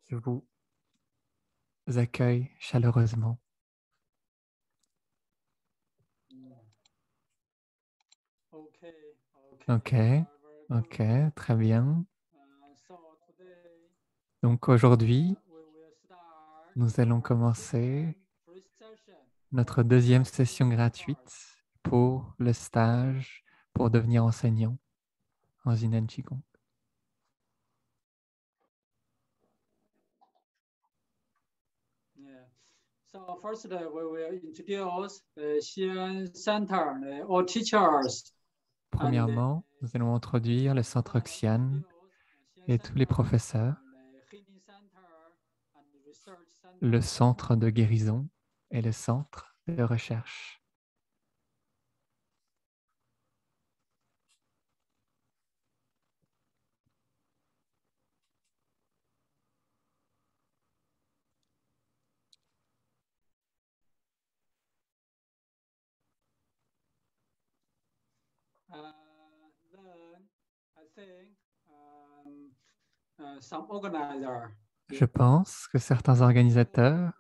Je vous accueille chaleureusement. Ok, ok, très bien. Donc aujourd'hui, nous allons commencer notre deuxième session gratuite pour le stage pour devenir enseignant en Jinan Qigong. So first, we will introduce the Xi'an Center, all teachers. Premièrement, nous allons introduire le centre Xi'an et tous les professeurs, le centre de guérison et le centre de recherche. Then I think some organizer. Je pense que certains organisateurs,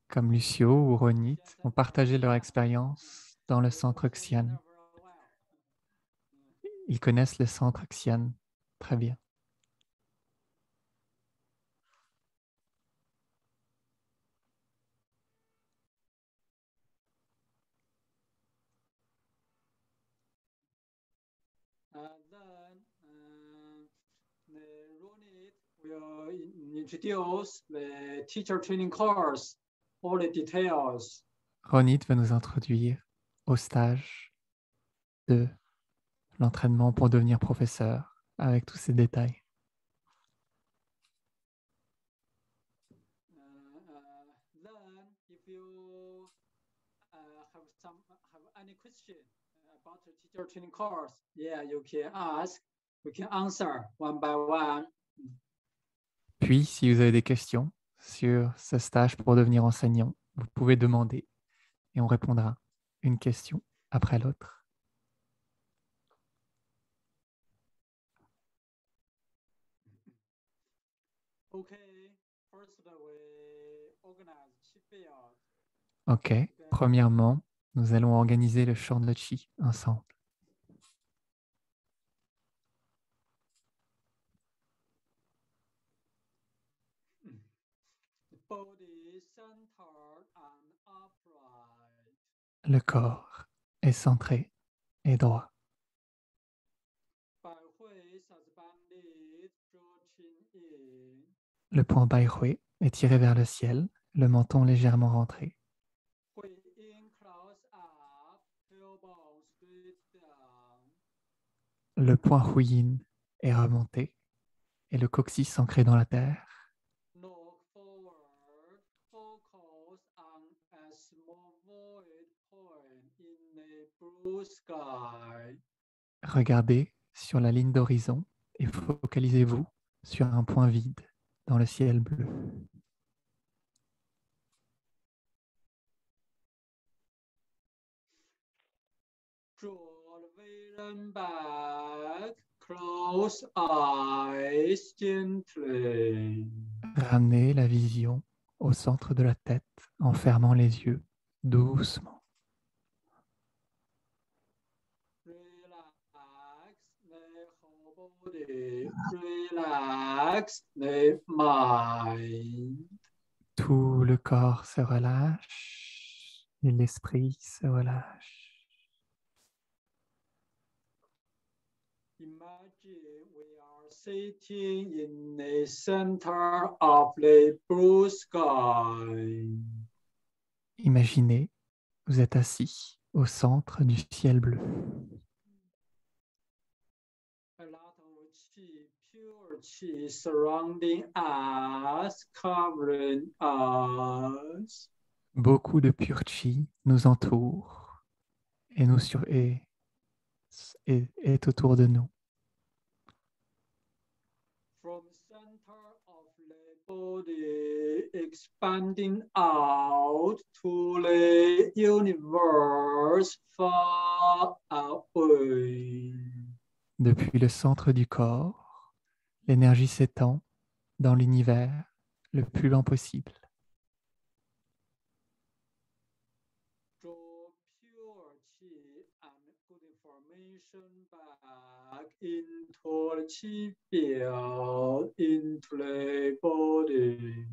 comme Lucio ou Ronit, ont partagé leur expérience dans le centre Xi'an. Ils connaissent le centre Xi'an très bien. Then Ronit will introduce the teacher training course, all the details. Ronit va nous introduire au stage de l'entraînement pour devenir professeur avec tous ces détails. Then, if you have any question about the teacher training course, yeah, you can ask. We can answer one by one. Puis, si vous avez des questions sur ce stage pour devenir enseignant, vous pouvez demander et on répondra une question après l'autre. Okay, first we organize Qi field. Ok, premièrement, nous allons organiser le champ de Qi ensemble. Body centered and upright. Le corps est centré et droit. Bai Hui suspended, draw chin in. Le point Bai Hui est tiré vers le ciel, le menton légèrement rentré. Hui in close up, tailbone straight down. Le point Huyin est remonté et le coccyx ancré dans la terre. Look forward, focus on a small void point in the blue sky. Regardez sur la ligne d'horizon et focalisez-vous sur un point vide dans le ciel bleu. Draw the vision back, close eyes gently. Ramenez la vision au centre de la tête en fermant les yeux doucement. Relax the whole body, relax the mind. Tout le corps se relâche et l'esprit se relâche. Imagine we are sitting in the center of the blue sky. Imaginez, vous êtes assis au centre du ciel bleu. A lot of qi, pure qi surrounding us, covering us. Beaucoup de pur chi nous entoure et est autour de nous. From center of the body, expanding out to the universe far away. Depuis le centre du corps, l'énergie s'étend dans l'univers le plus loin possible. Draw pure qi and good information back into the qi field, into the body.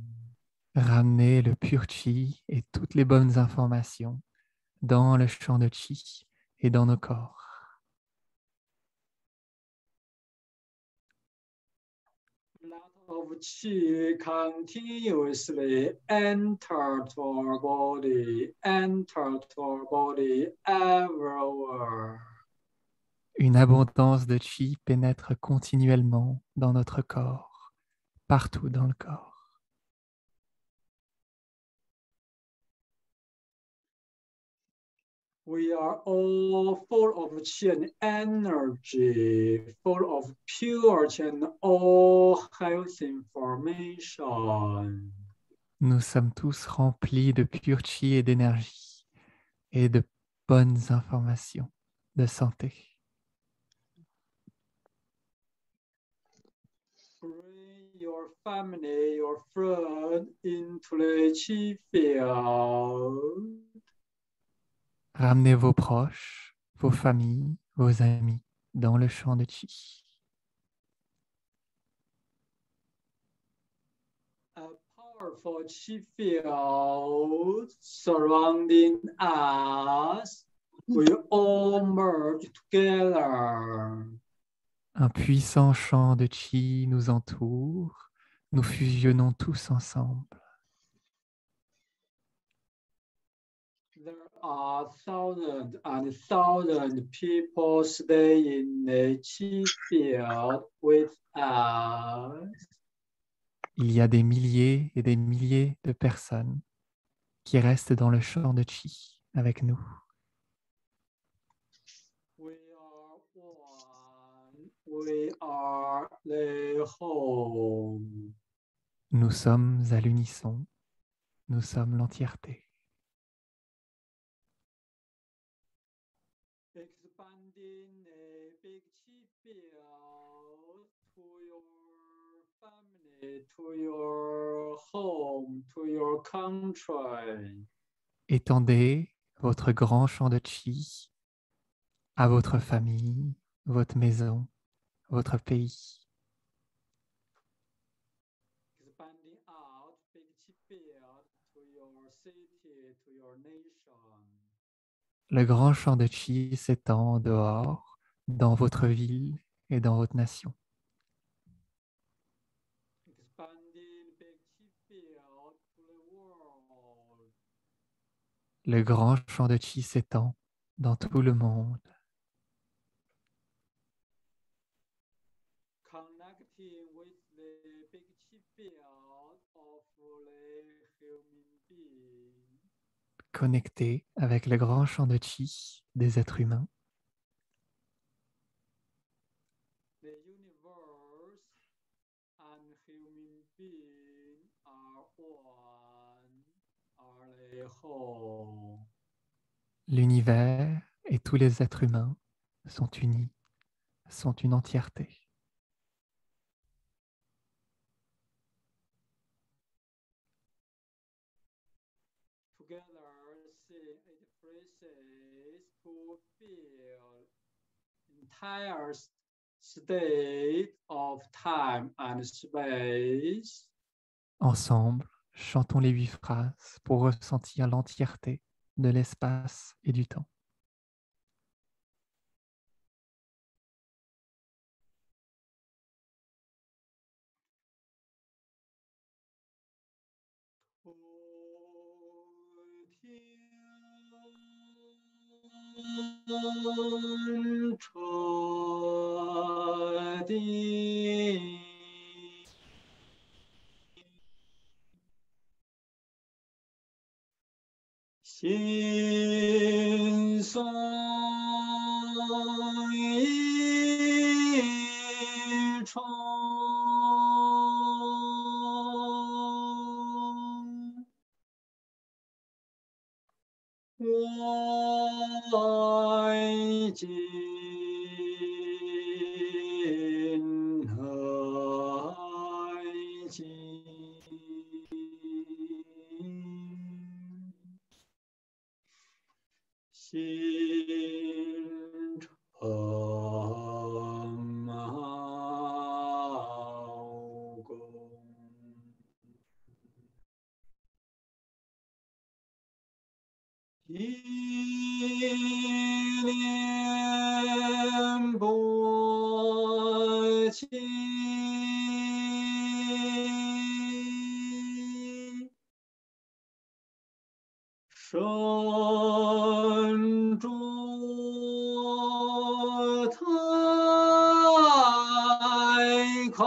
Ramenez le pur chi et toutes les bonnes informations dans le champ de chi et dans nos corps. Of qi continuously enter to our body, everywhere. Une abondance de chi pénètre continuellement dans notre corps, partout dans le corps. We are all full of qi and energy, full of pure qi and all health information. Nous sommes tous remplis de pur chi et d'énergie et de bonnes informations de santé. Bring your family, your friend into the qi field. Ramenez vos proches, vos familles, vos amis dans le champ de chi. A powerful qi field surrounding us. We all merge together. Un puissant champ de chi nous entoure. Nous fusionnons tous ensemble. There are thousands and thousands of people stay in the qi field with us. Il y a des milliers et des milliers de personnes qui restent dans le champ de chi avec nous. We are one. We are the whole. Nous sommes à l'unisson. Nous sommes l'entièreté. Expanding the big qi field to your family, to your home, to your country. Étendez votre grand champ de chi à votre famille, votre maison, votre pays. Expanding out big qi field to your city, to your nation. Le grand champ de chi s'étend dehors, dans votre ville et dans votre nation. Expanding big qi field to the world. Le grand champ de chi s'étend dans tout le monde. Connecting with the big qi field of the human being. Connecté avec le grand champ de chi des êtres humains. The universe and human being are one, are the whole. L'univers et tous les êtres humains sont unis, sont une entièreté. Together, seeing it phrases to feel entire state of time and space. Ensemble, chantons les 8 phrases pour ressentir l'entièreté de l'espace et du temps. Xin song yi chong. 外界亲，身着太空，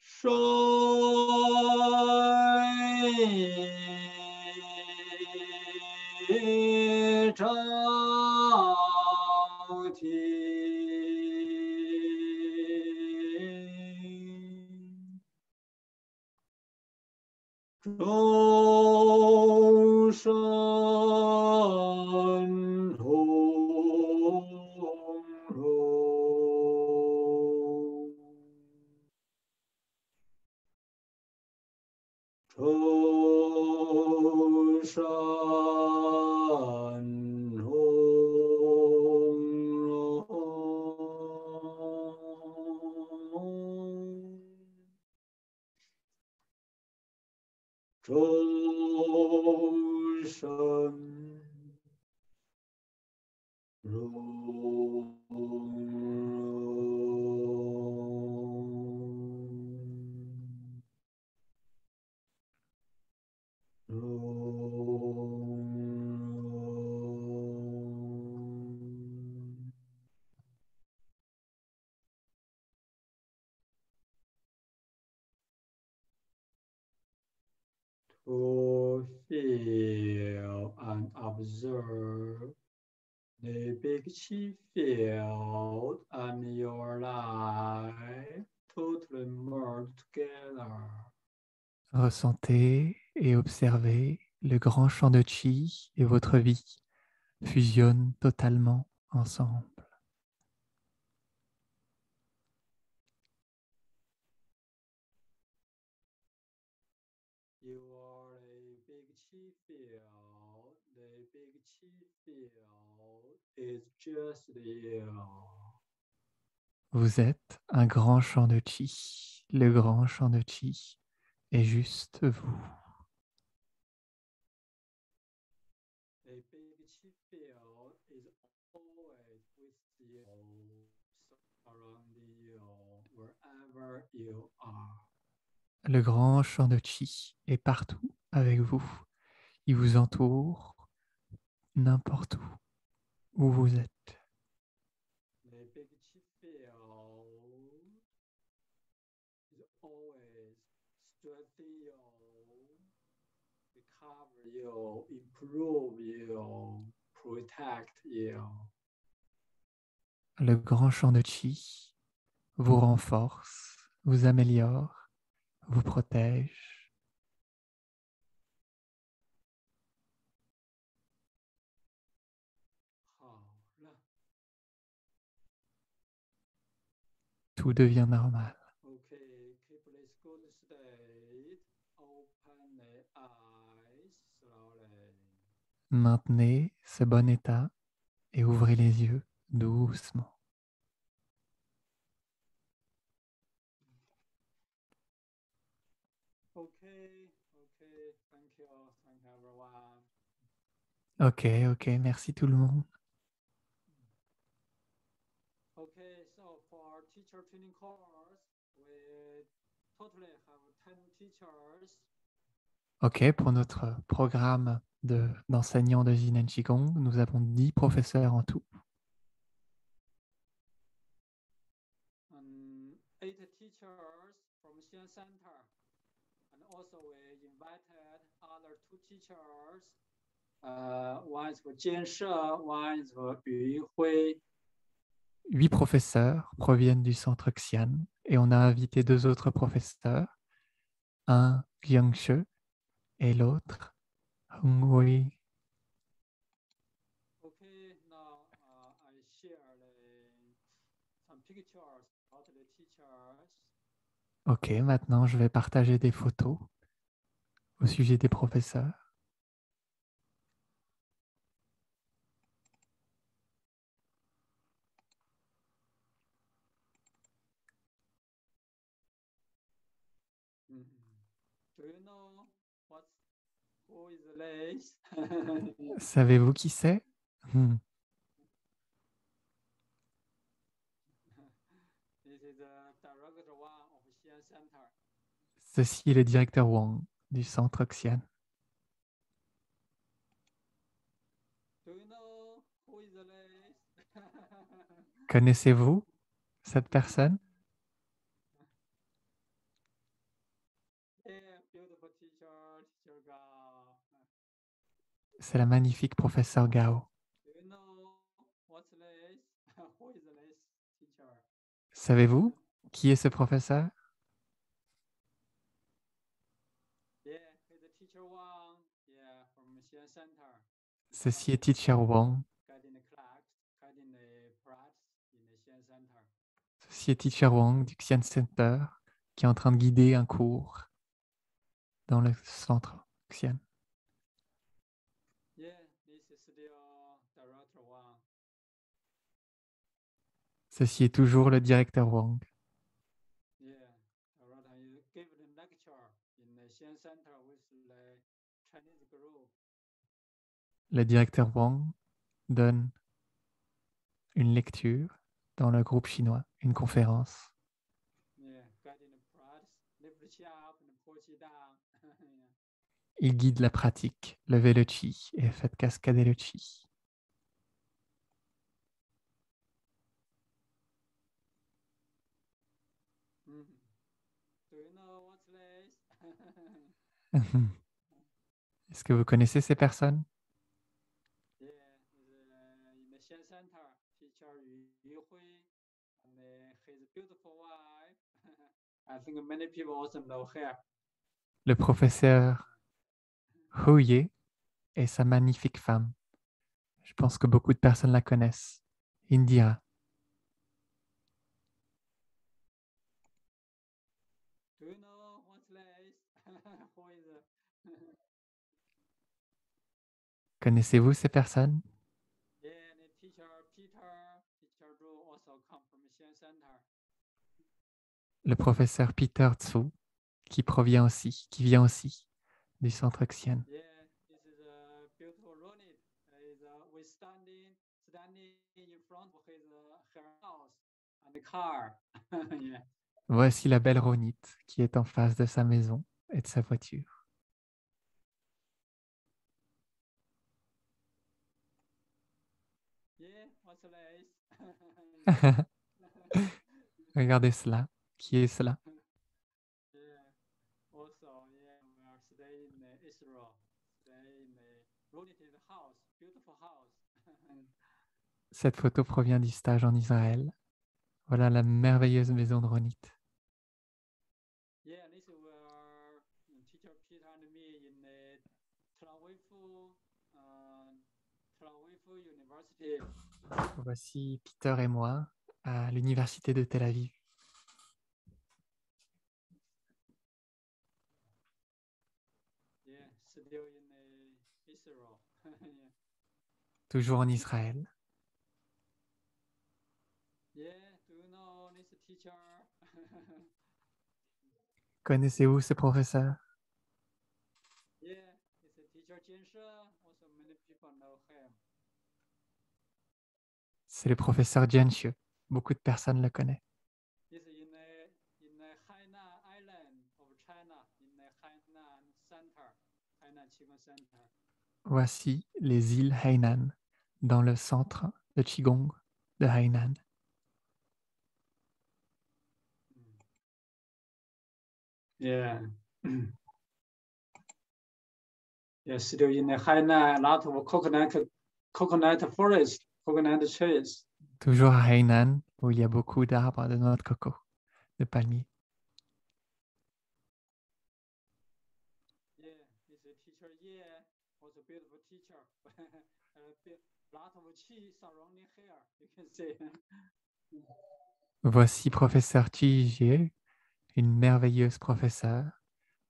水朝廷。众生同荣，众生同荣。众生荣荣。To feel and observe the big chi field and your life totally merge together. Ressentez et observez le grand champ de chi et votre vie fusionnent totalement ensemble. You are a big chi field. The big chi field is just you. Vous êtes un grand champ de chi. Le grand champ de chi est juste vous. A big chi field is always with you, surrounding you, wherever you are. Le grand champ de chi est partout avec vous. Il vous entoure n'importe où vous êtes. The big chi field is always strengthen you, recover you, improve you, protect you. Le grand champ de chi vous renforce, vous améliore, vous protège. Tout devient normal. Okay, keep this good state. Open the eyes slowly. Maintenez ce bon état et ouvrez les yeux doucement. Okay, thank you everyone. Ok, merci tout le monde. Okay, so for teacher training course, we totally have 10 teachers. Ok, pour notre programme d'enseignants de Yin and Qigong, nous avons 10 professeurs en tout. 8 teachers from Xi'an Center. And also we invited other 2 teachers. One is for Jian She, one is for Yu Hui. 8 professeurs proviennent du centre Xian et on a invité 2 autres professeurs, un Guiangshe et l'autre Hung Hui. Okay, now I share some pictures about the teachers. Ok, maintenant je vais partager des photos au sujet des professeurs. Do you know what's Who is this? Savez-vous qui c'est? This is the director one of Xi'an Center. Ceci est le directeur Wang du centre Xian. Do you know who is this? Connaissez-vous cette personne? Yeah, beautiful teacher, teacher Gao. C'est la magnifique professeure Gao. Do you know what's this? Who is this teacher? Savez-vous qui est ce professeur? Yeah, he's the teacher one. Yeah, from Xi'an Center. Ceci est Teacher Wang. Guiding the class, guiding the practice in the Xi'an Center. Ceci est Teacher Wang du Xian Center qui est en train de guider un cours dans le centre Xian. Yeah, this is still director one. Ceci est toujours le directeur Wang. Yeah, director is giving a lecture in the Xi'an Center with the Chinese group. Le directeur Wang donne une lecture dans le groupe chinois, une conférence. Yeah, guiding the practice, lift the chi up and pull chi down. Yeah. Il guide la pratique, levez le chi et faites cascader le chi. Mhm. Do you know what's this? Est-ce que vous connaissez ces personnes? Yeah, in the Xi'an Center, teacher Yu Hui and his beautiful wife. I think many people also know her. Le professeur Hu Ye et sa magnifique femme. Je pense que beaucoup de personnes la connaissent. Indira. Do you know what's this? Who is Connaissez-vous ces personnes? Yeah, the teacher teacher Zhu also come from Xi'an Center. Le professeur Peter Tsu, qui vient aussi du centre Xian. Yeah, this is a beautiful Ronit. We standing in front of her house and the car. Yeah. Voici la belle Ronit qui est en face de sa maison et de sa voiture. Yeah, what's this? Regardez cela. Qui est cela? Yeah. Also, yeah, we are staying in Israel. Stay in the Ronit's house, beautiful house. Cette photo provient du stage en Israël. Voilà la merveilleuse maison de Ronit. Yeah, this were teacher Peter and me in the Tel Aviv University. Voici Peter et moi à l'université de Tel Aviv. Yeah, still in Israel. Yeah. Toujours en Israël. Yeah, do you know this teacher? Connaissez-vous ce professeur? Yeah, it's a teacher Jian She. Also, many people know him. C'est le professeur Jian Xue. Beaucoup de personnes le connaissent. He's in the Hainan Island of China, in the Hainan Center, Hainan Qigong Center. Voici les îles Hainan, dans le centre de Qigong de Hainan. Yeah. Yeah, still in the Hainan, a lot of coconut forest, coconut trees. Toujours à Hainan, où il y a beaucoup d'arbres de noix de coco, de palmiers. Yeah, it's a teacher. Yeah, also beautiful teacher. A lot of chi surrounding here. You can see. Voici professeur Qi Jie, une merveilleuse professeure.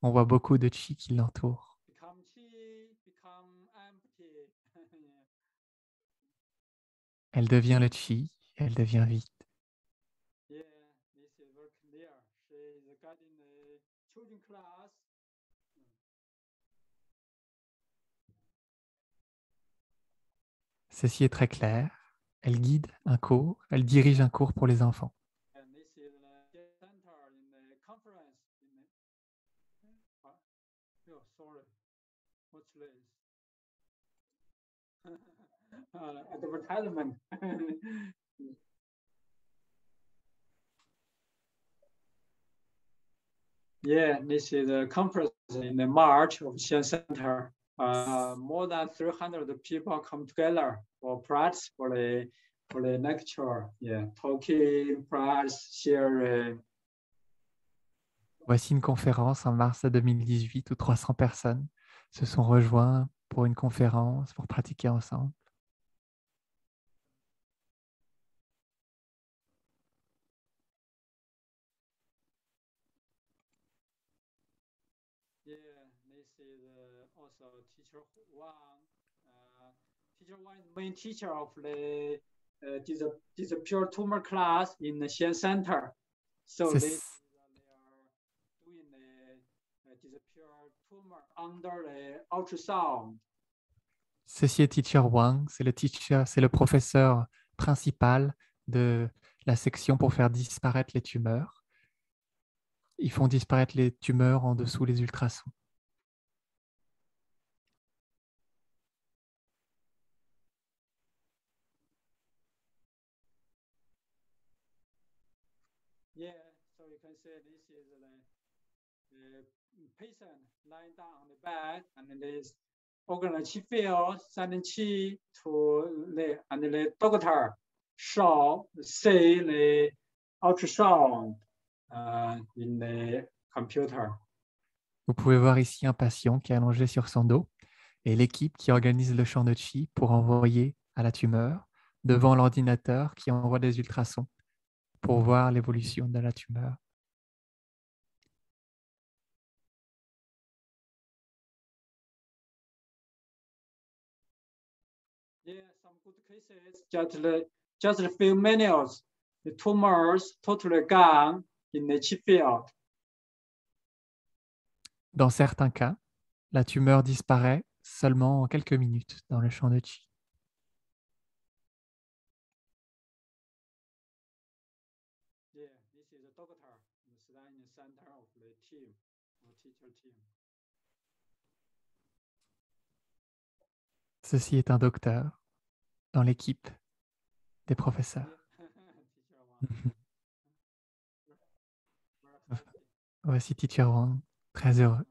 On voit beaucoup de chi qui l'entoure. Become chi, become empty. Yeah. Elle devient le chi, elle devient vide. Yeah, this is very clear. She is guiding the children class. Ceci est très clair. Elle guide un cours, elle dirige un cours pour les enfants. And this is the center in the conference. Oh, sorry. What's this? Advertisement. Yeah, this is a conference in the March of Xi'an Center. More than 300 people come together for practice for the lecture. Yeah, talking, practice, sharing. Voici une conférence en mars 2018 où 300 personnes se sont rejoints pour une conférence, pour pratiquer ensemble. Yeah, this is also teacher Wang. Teacher Wang is the main teacher of the disappear tumor class in the Xi'an Center. So they are doing the disappear tumor under the ultrasound. Ceci est Teacher Wang, c'est le professeur principal de la section pour faire disparaître les tumeurs. Ils font disparaître les tumeurs en dessous les ultrasons. Yeah, so you can say this is the patient lying down on the bed, and this organ chi field sending chi to the doctor see the ultrasound in the computer. Vous pouvez voir ici un patient qui est allongé sur son dos et l'équipe qui organise le champ de chi pour envoyer à la tumeur devant l'ordinateur qui envoie des ultrasons pour voir l'évolution de la tumeur. Yeah, some good cases, just a few minutes, the tumors totally gone in the chi field. Dans certains cas, la tumeur disparaît seulement en quelques minutes dans le champ de chi. Yeah, this is a doctor in the center of the team or teacher team. Ceci est un docteur dans l'équipe des professeurs. Voici Teacher Wang, très heureux.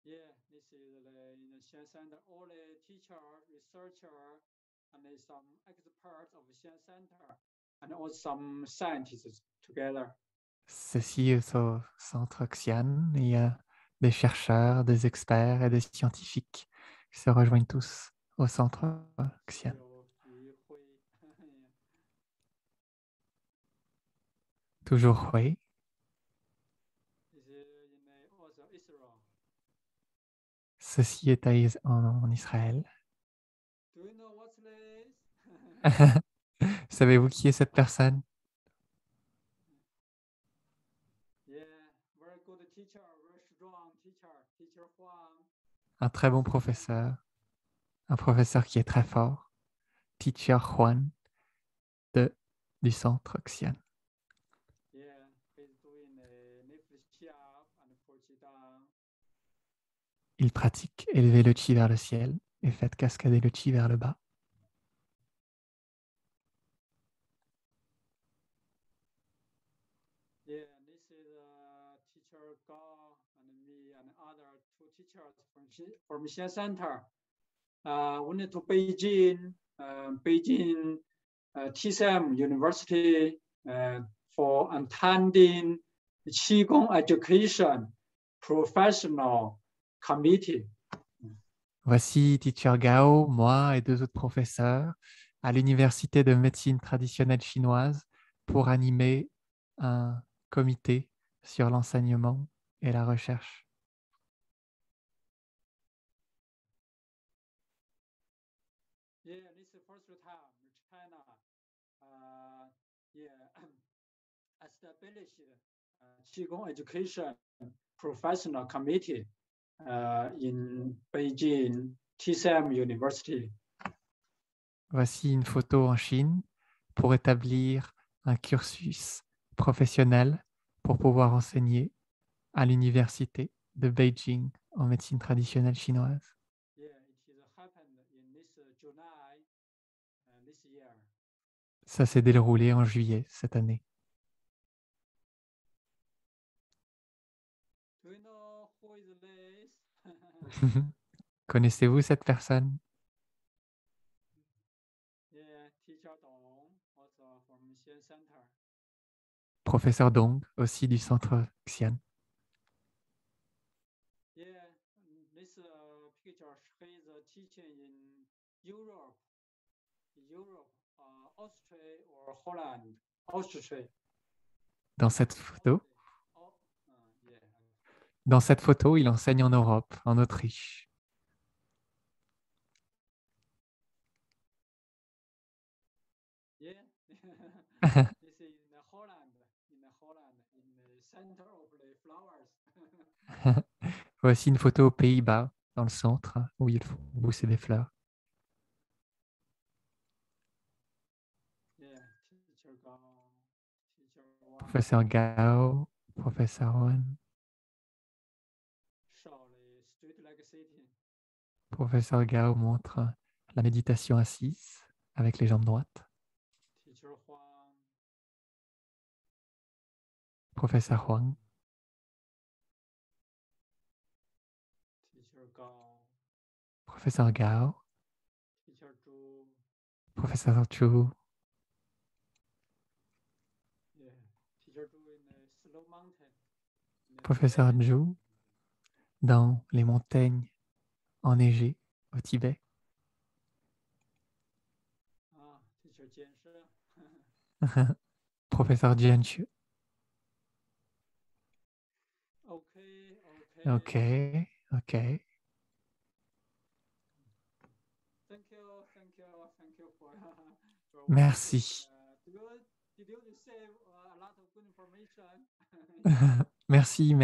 Yeah, this is in the Xi'an Center, all the teacher, researcher, and some experts of the Xi'an Center, and also some scientists together. Ceci est au centre Xi'an. Il y a des chercheurs, des experts et des scientifiques qui se rejoignent tous au centre Xi'an. Toujours Hui. Ceci est en Israël. Do you know what's this? Savez-vous qui est cette personne? Yeah, very good teacher, very strong teacher, Teacher Huang. Un très bon professeur. Un professeur qui est très fort. Teacher Juan du centre Xi'an. Yeah, he's doing the Chiap and Pochidang. Il pratique élever le chi vers le ciel et fait cascader le chi vers le bas. Yeah, this is teacher Gao and me and other two teachers from Xi'an Center. Went to Beijing, Beijing TSM University for attending Qigong Education Professional Committee. Voici Teacher Gao, moi et deux autres professeurs à l'Université de médecine traditionnelle chinoise pour animer un comité sur l'enseignement et la recherche. Yeah, this is the first time China established Qigong Education Professional Committee in Beijing TSM University. Voici une photo en Chine pour établir un cursus professionnel pour pouvoir enseigner à l'université de Beijing en médecine traditionnelle chinoise. Yeah, it is happened in this July this year. Ça s'est déroulé en juillet cette année. Do you know who is this? Connaissez-vous cette personne? Yeah, teacher Dong, also from Xian Center. Professeur Dong, aussi du centre Xian. Yeah, this picture, he's teaching in Europe, Austria or Holland, Austria. Dans cette photo, Oh, yeah. dans cette photo, il enseigne en Europe, en Autriche. Yeah, this is in Holland, in the center of the flowers. Voici une photo aux Pays-Bas, dans le centre, où il faut pousser des fleurs. Yeah, teacher Gao, teacher Wang, Professeur Gao, professeur Wan, show the street like sitting. professeur Gao montre la méditation assise avec les jambes droites. Teacher Huang, Professeur Huang, teacher Gao, professeur Gao, teacher Zhu. professeur Chu, Yeah, teacher Zhu in the Slow Mountain. in the professeur Tibet. Zhu dans les montagnes enneigées au Tibet. Teacher Jian Shi. Professeur Jianxue. Okay. Ok, ok. Thank you for your Merci. Did you receive a lot of good information? Merci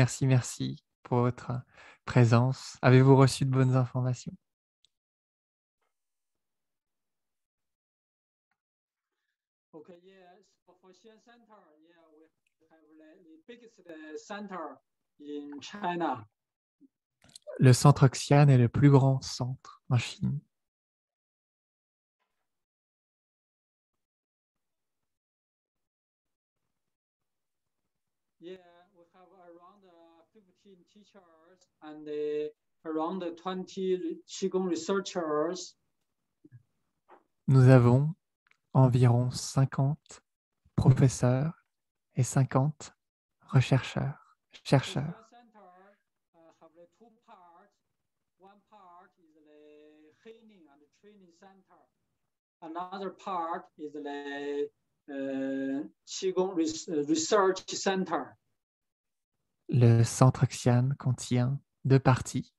pour votre présence. Avez-vous reçu de bonnes informations? Okay, yes. For Xian Center, yeah, we have the biggest center in China. Le centre Xian est le plus grand centre en Chine. Yeah, we have around 15 teachers and around 20 Qigong researchers. Nous avons environ 50 professeurs et 50 chercheurs. The Xian Center have the two parts. One part is the healing and training center. Another part is the Qigong research center. Le centre Xian contient deux parties.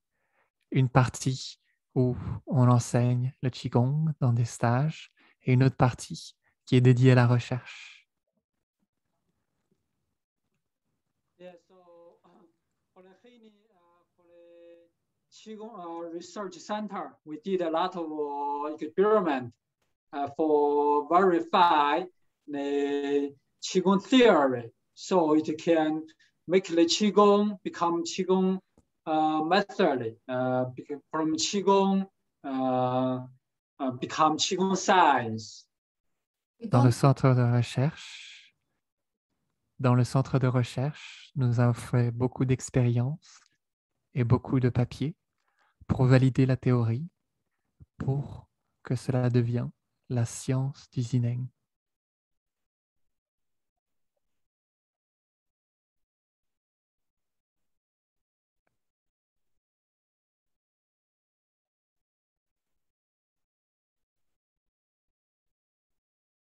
Une partie où on enseigne le Qigong dans des stages et une autre partie qui est dédiée à la recherche. Yeah, so for the healing, for the Qigong research center, we did a lot of experiment for verify the Qigong theory, so it can make the Qigong become Qigong method, from Qigong become Qigong science. Dans le centre de recherche, nous avons fait beaucoup d'expériences et beaucoup de papiers pour valider la théorie, pour que cela devienne la science du Zineng.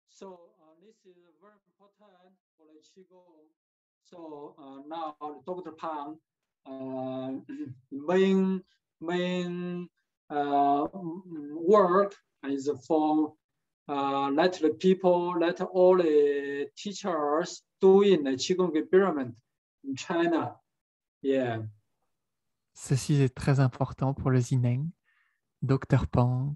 So this is very important for the Qigong. So now Dr. Pang main work is for let the people, let all the teachers doing the Qigong experiment in China. Yeah. Ceci est très important pour le Zineng, Dr Pang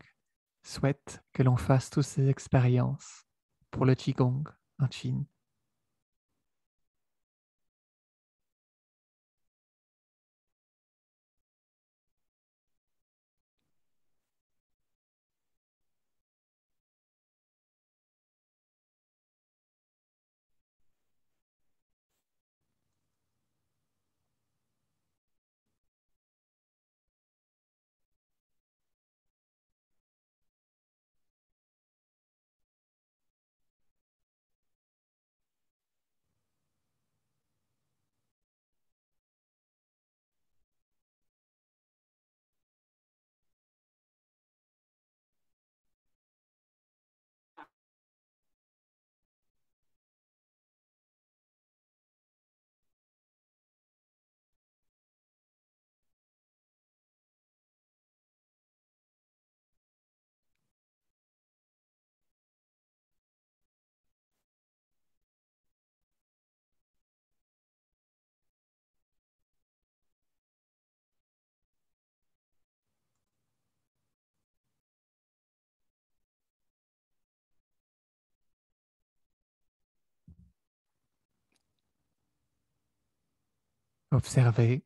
souhaite que l'on fasse toutes ces expériences pour le Qigong en Chine. Observez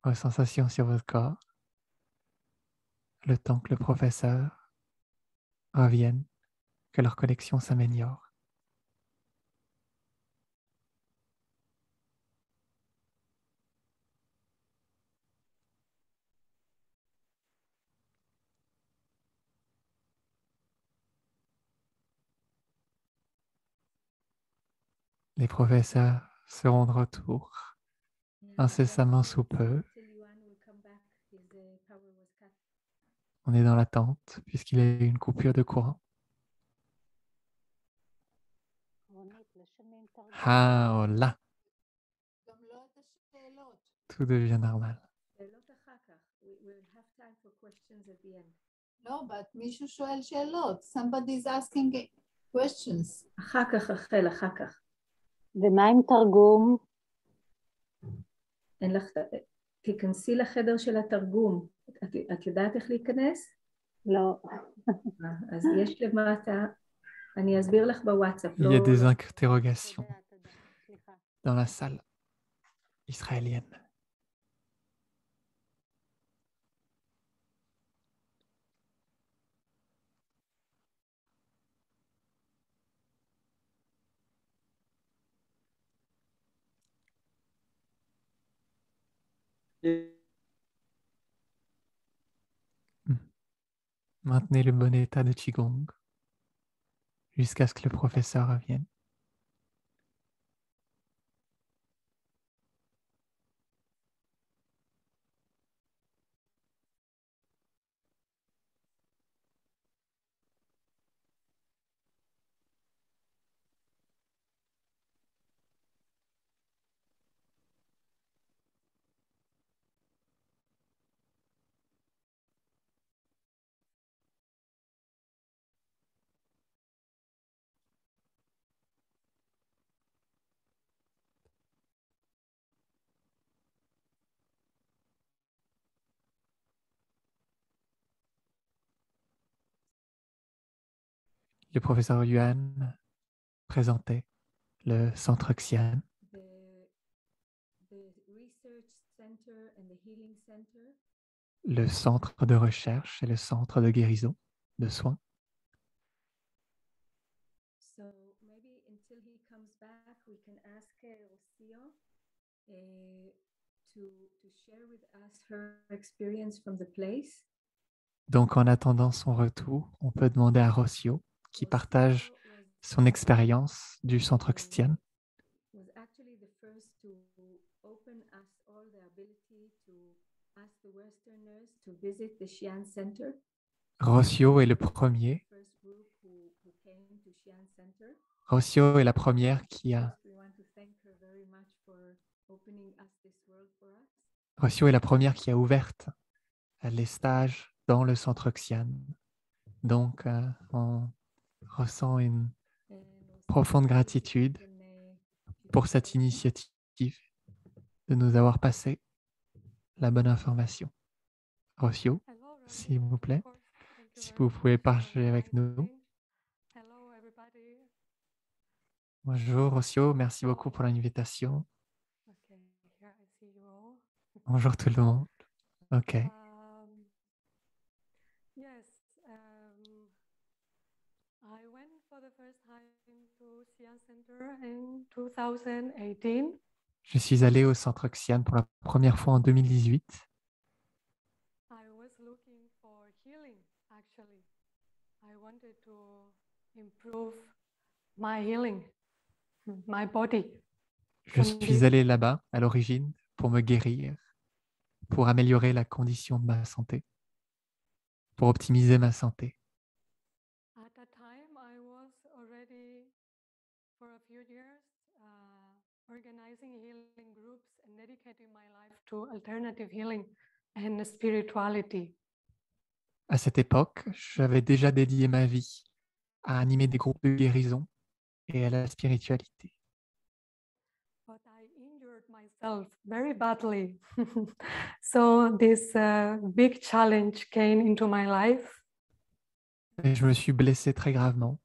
vos sensations sur votre corps le temps que le professeur revienne, que leur connexion s'améliore. Les professeurs seront de retour incessamment sous peu. On est dans l'attente puisqu'il y a eu une coupure de courant. Ah, oh là, tout devient normal. No, but מישהו שואל שאלות. Somebody's asking questions. אחר כך, רחל, אחר כך. ומה עם תרגום? אין לך... תיכנסי לחדר של התרגום. את יודעת איך להיכנס? לא. אז יש למטה, אני אסביר לך בוואטסאפ. Il y a des interrogations dans la salle israélienne. Maintenez le bon état de Qigong jusqu'à ce que le professeur revienne. Le professeur Yuan présentait le centre Xian, le centre de recherche et le centre de guérison, de soins. So maybe until he comes back, we can ask Rocio to share with us her experience from the place. Donc, en attendant son retour, on peut demander à Rocio, qui partage son expérience du centre Xian, Was actually the first to open us all the ability to ask the Westerners to visit the Xi'an Center. Rocio est le premier. First group who came to Xi'an Center. Rocio est la première qui a... We want to thank her very much for opening us this world for us. Rocio est la première qui a ouvert les stages dans le centre Xian. Donc, on ressent une profonde gratitude pour cette initiative de nous avoir passé la bonne information. Rocio, Hello, Ronnie. s'il vous Of plaît, course. Thank you si very vous pouvez much for partager avec nous. inviting. Hello, everybody. Bonjour Rocio, merci beaucoup pour l'invitation. Okay, here I see you all. Bonjour tout le monde. Ok. Yes, I went for the first time to Xi'an Center in 2018. Je suis allé au centre Xi'an pour la première fois en 2018. I was looking for healing, actually. I wanted to improve my healing, my body. Je suis allé là-bas à l'origine pour me guérir, pour améliorer la condition de ma santé, pour optimiser ma santé. At that time, I was already, for a few years, organizing healing groups and dedicating my life to alternative healing and spirituality. À cette époque, j'avais déjà dédié ma vie à animer des groupes de guérison et à la spiritualité. But I injured myself very badly. So this big challenge came into my life. Et je me suis blessé très gravement.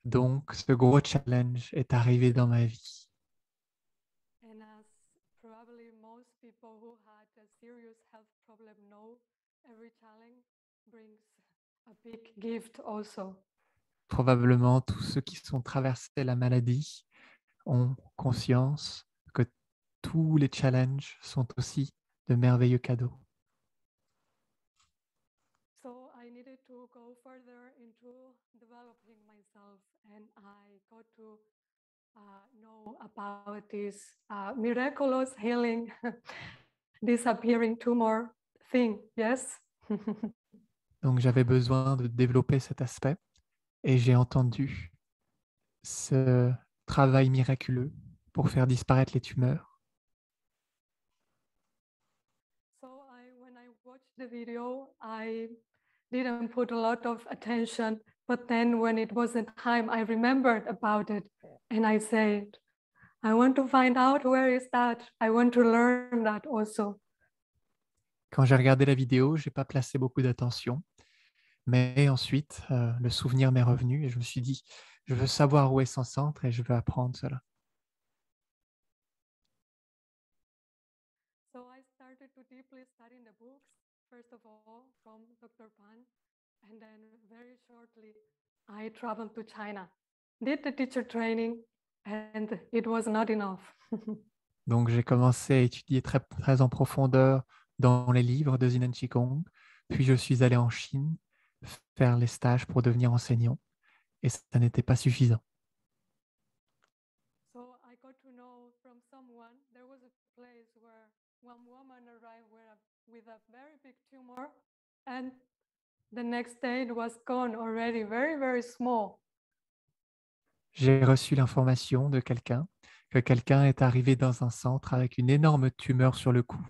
Donc, ce gros challenge est arrivé dans ma vie. And as probably most people who had a serious health problem know, every challenge brings a big gift also. Probablement, tous ceux qui sont traversés la maladie ont conscience que tous les challenges sont aussi de merveilleux cadeaux. So I needed to go further into developing myself, and I got to know about this miraculous healing, disappearing tumor thing. Yes. Donc, j'avais besoin de développer cet aspect et j'ai entendu ce travail miraculeux pour faire disparaître les tumeurs. So when I watched the video, I didn't put a lot of attention, but then when it was the time, I remembered about it, and I said, I want to find out where is that. I want to learn that also. Quand j'ai regardé la vidéo, je n'ai pas placé beaucoup d'attention, mais ensuite, le souvenir m'est revenu et je me suis dit, je veux savoir où est son centre et je veux apprendre cela. So I started to deeply study the books, first of all, from Dr. Pan, and then very shortly, I traveled to China, did the teacher training, and it was not enough. Donc, j'ai commencé à étudier très, très en profondeur dans les livres de Zinan Qigong, puis je suis allé en Chine faire les stages pour devenir enseignant, et ça n'était pas suffisant. So I got to know from someone, there was a place where one woman arrived with a very big tumor, and the next day it was gone already, very, very small. J'ai reçu l'information de quelqu'un que quelqu'un est arrivé dans un centre avec une énorme tumeur sur le cou.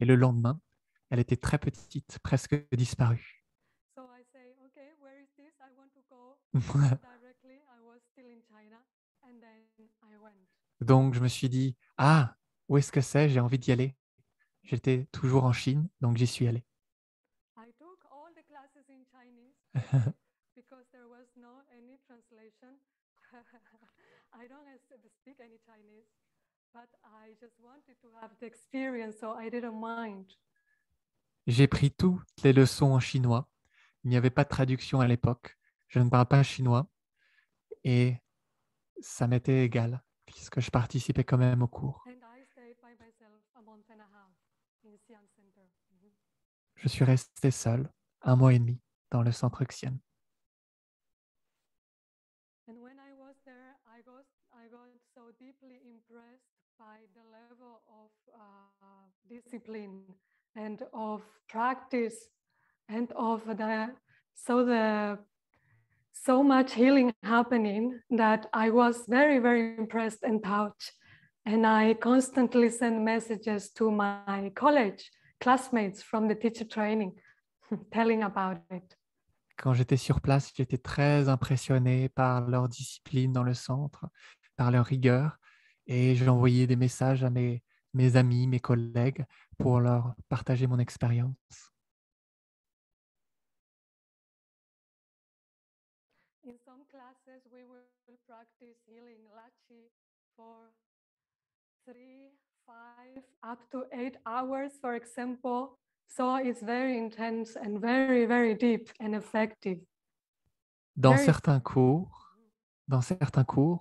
Et le lendemain, elle était très petite, presque disparue. So I say, okay, where is this? I want to go. Directly, I was still in China, and then I went. Donc, je me suis dit, ah, où est-ce que c'est? J'ai envie d'y aller. J'étais toujours en Chine, donc j'y suis allé. I took all the classes in Chinese because there was no any translation. I don't speak any Chinese, but I just wanted to have the experience, so I didn't mind. J'ai pris toutes les leçons en chinois. Il n'y avait pas de traduction à l'époque. Je ne parle pas chinois et ça m'était égal puisque je participais quand même au cours. And I stayed by myself a month and a half in Xi'an Center. Je suis resté seul 1 mois et demi dans le centre Xi'an. And when I was there, I got so deeply impressed by the level of discipline and of practice and of so much healing happening that I was very, very impressed and touched. And I constantly send messages to my college classmates from the teacher training, telling about it. Quand j'étais sur place, j'étais très impressionné par leur discipline dans le centre, par leur rigueur, et j'ai envoyé des messages à mes amis, mes collègues, pour leur partager mon expérience. practice healing lachi for 3, 5, up to 8 hours, for example. So it's very intense and very, very deep and effective. Dans Very- certains cours,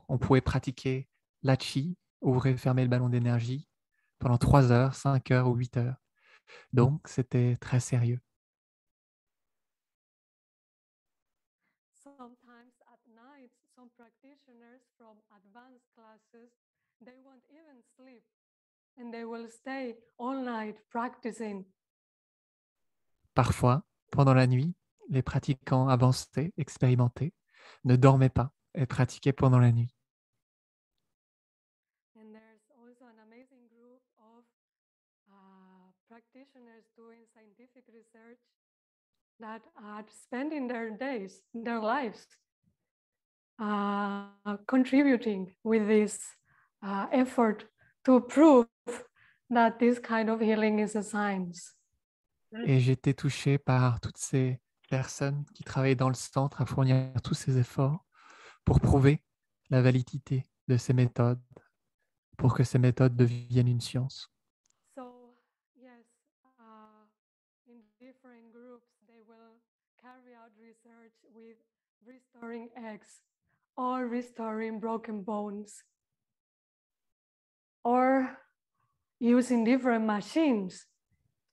on pouvait pratiquer l'Achi, ouvrir et fermer le ballon d'énergie, pendant 3 heures, 5 heures ou 8 heures. Donc, c'était très sérieux. Sometimes at night, some practitioners from advanced classes, they won't even sleep and they will stay all night practicing. Parfois, pendant la nuit, les pratiquants avancés, expérimentés, ne dormaient pas et pratiquaient pendant la nuit. And there's also an amazing group of practitioners doing scientific research that are spending their days, their lives, contributing with this effort to prove that this kind of healing is a science. Et j'étais touché par toutes ces personnes qui travaillaient dans le centre à fournir tous ces efforts pour prouver la validité de ces méthodes, pour que ces méthodes deviennent une science. So yes, in different groups, they will carry out research with restoring eggs or restoring broken bones or using different machines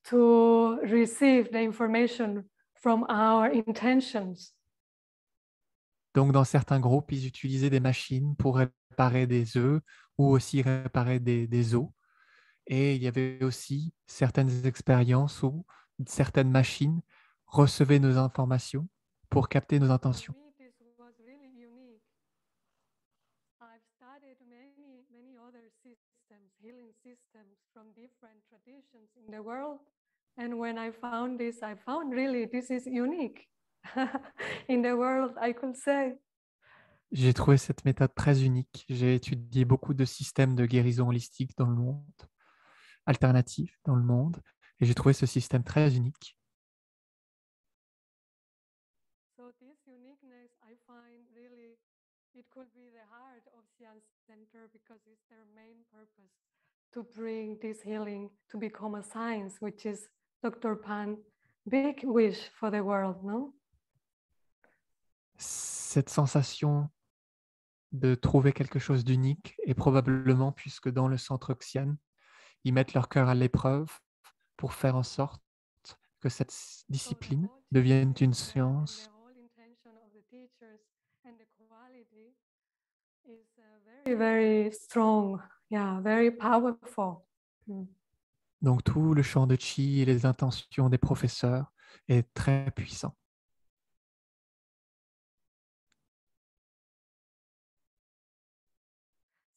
to receive the information from our intentions. Donc, dans certains groupes, ils utilisaient des machines pour réparer des œufs ou aussi réparer des os. Et il y avait aussi certaines expériences où certaines machines recevaient nos informations pour capter nos intentions. For me, this was really unique. I've studied many other systems, healing systems from different traditions in the world. And when I found this, I found really this is unique in the world, I could say. J'ai trouvé cette méthode très unique. J'ai étudié beaucoup de systèmes de guérison holistique dans le monde, alternatifs dans le monde, et j'ai trouvé ce système très unique. So this uniqueness, I find really, it could be the heart of Xi'an Center because it's their main purpose to bring this healing to become a science, which is Dr. Pan's big wish for the world, no? Cette sensation de trouver quelque chose d'unique, et probablement puisque dans le centre Xi'an, ils mettent leur cœur à l'épreuve pour faire en sorte que cette discipline devienne une science. Very, very strong, yeah, very powerful. Donc tout le champ de Qi et les intentions des professeurs est très puissant.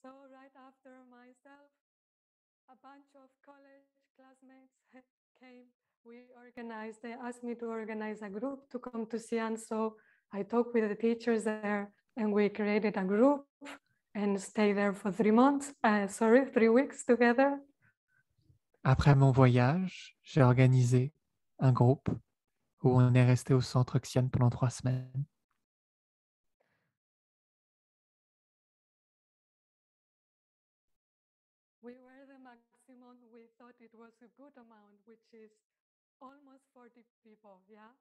So right after myself, a bunch of college classmates came. We organized, they asked me to organize a group to come to Xi'an. So I talked with the teachers there and we created a group and stayed there for 3 weeks together. Après mon voyage, j'ai organisé un groupe où on est resté au centre Xi'an pendant 3 semaines. We were the maximum. We thought it was a good amount, which is almost 40 people, yeah?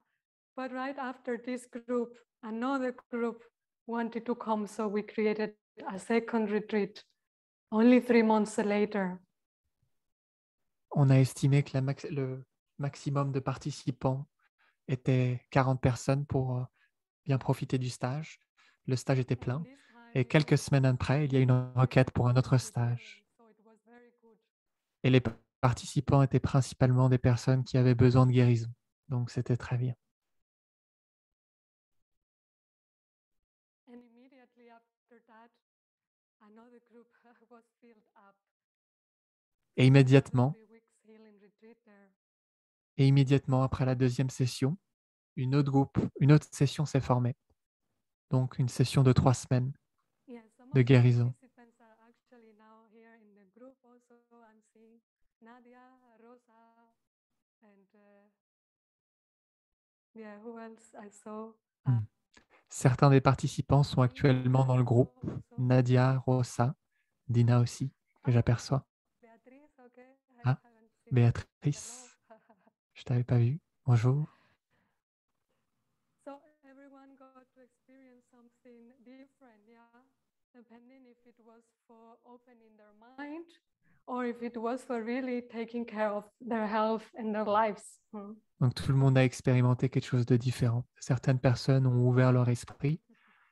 But right after this group, another group wanted to come, so we created a second retreat, only 3 months later. On a estimé que le maximum de participants était 40 personnes pour bien profiter du stage. Le stage était plein. Et quelques semaines après, il y a une requête pour un autre stage. Et les participants étaient principalement des personnes qui avaient besoin de guérison. Donc, c'était très bien. Et immédiatement après la deuxième session, une autre session s'est formée. Donc, une session de 3 semaines de guérison. Nadia, Rosa, and who else I saw? Certains des participants sont actuellement dans le groupe. Nadia, Rosa, Dina aussi, que j'aperçois. Beatriz, okay. I Ah, haven't seen you. Béatrice, Hello. je t'avais pas vu. Bonjour. So everyone got to experience something different, yeah, depending if it was for opening their mind or if it was for really taking care of their health and their lives. Donc tout le monde a expérimenté quelque chose de différent. Certaines personnes ont ouvert leur esprit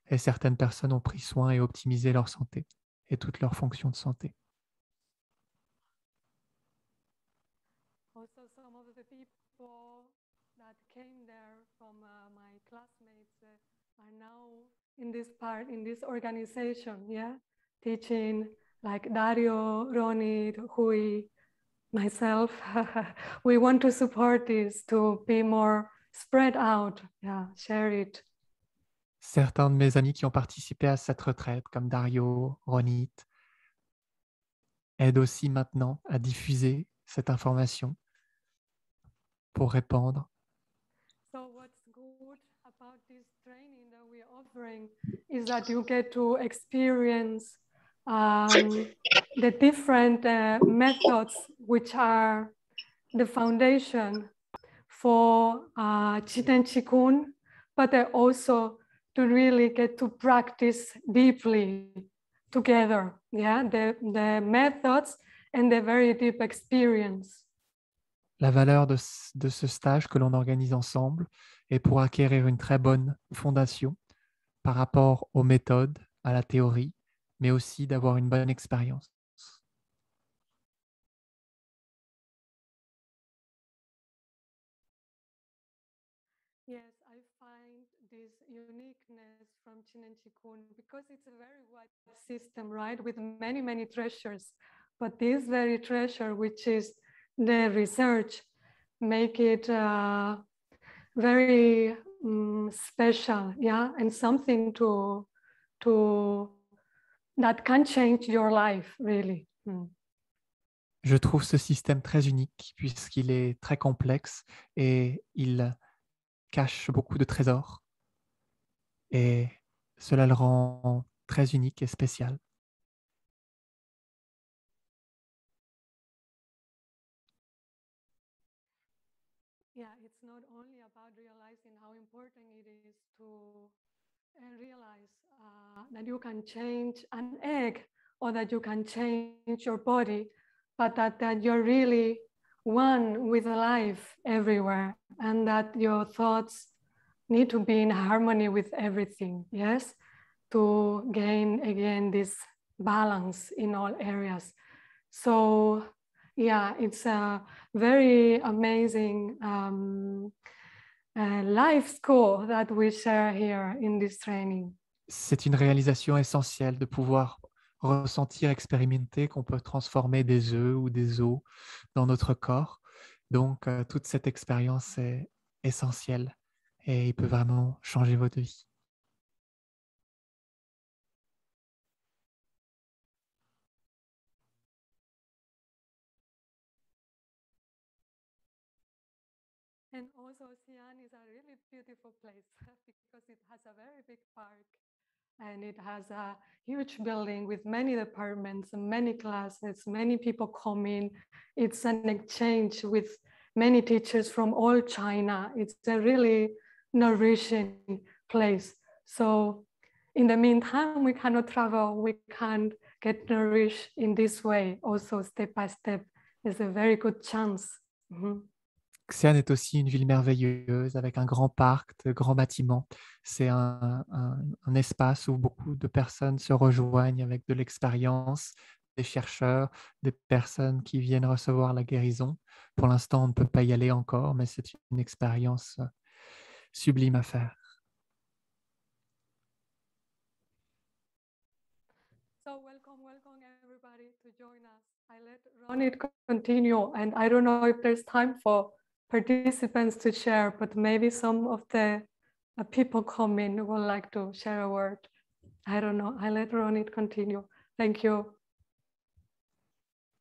et certaines personnes ont pris soin et optimisé leur santé et toutes leurs fonctions de santé. Also, some of the people that came there from my classmates are now in this part, in this organization, yeah, teaching like Dario, Ronit, Hui, myself. We want to support this to be more spread out, yeah, share it. Certains de mes amis qui ont participé à cette retraite, comme Dario, Ronit, aident aussi maintenant à diffuser cette information pour répandre. So what's good about this training that we're offering is that you get to experience the different methods which are the foundation for Jiten Chikun, but also to really get to practice deeply together, yeah, the methods and the very deep experience. La valeur de ce stage que l'on organise ensemble est pour acquérir une très bonne fondation par rapport aux méthodes, à la théorie, mais aussi d'avoir une bonne expérience. Yes, I find this uniqueness from Jinen Chikun because it's a very wide system, right, with many, many treasures. But this very treasure, which is the research, make it very special, yeah, and something to that can change your life, really. Je trouve ce système très unique puisqu'il est très complexe et il cache beaucoup de trésors. Et cela le rend très unique et spécial. Yeah, it's not only about realizing how important it is to realize that you can change an egg or that you can change your body, but that you're really one with life everywhere and that your thoughts need to be in harmony with everything, yes, to gain again this balance in all areas. So yeah, it's a very amazing life school that we share here in this training. C'est une réalisation essentielle de pouvoir ressentir, expérimenter qu'on peut transformer des œufs ou des os dans notre corps. Donc, toute cette expérience est essentielle et il peut vraiment changer votre vie. And also Xi'an is a really beautiful place because it has a very big park and it has a huge building with many departments and many classes, many people coming. It's an exchange with many teachers from all China. It's a really nourishing place. So in the meantime, we cannot travel, we can't get nourished in this way. Also, step by step, there's a very good chance. Xi'an est aussi une ville merveilleuse avec un grand parc, de grands bâtiments. C'est un espace où beaucoup de personnes se rejoignent avec de l'expérience, des chercheurs, des personnes qui viennent recevoir la guérison. Pour l'instant, on ne peut pas y aller encore, mais c'est une expérience sublime à faire. So welcome everybody to join us. I let Ronit continue, and I don't know if there's time for participants to share, but maybe some of the people coming would like to share a word. I don't know. I let Ronit continue. Thank you.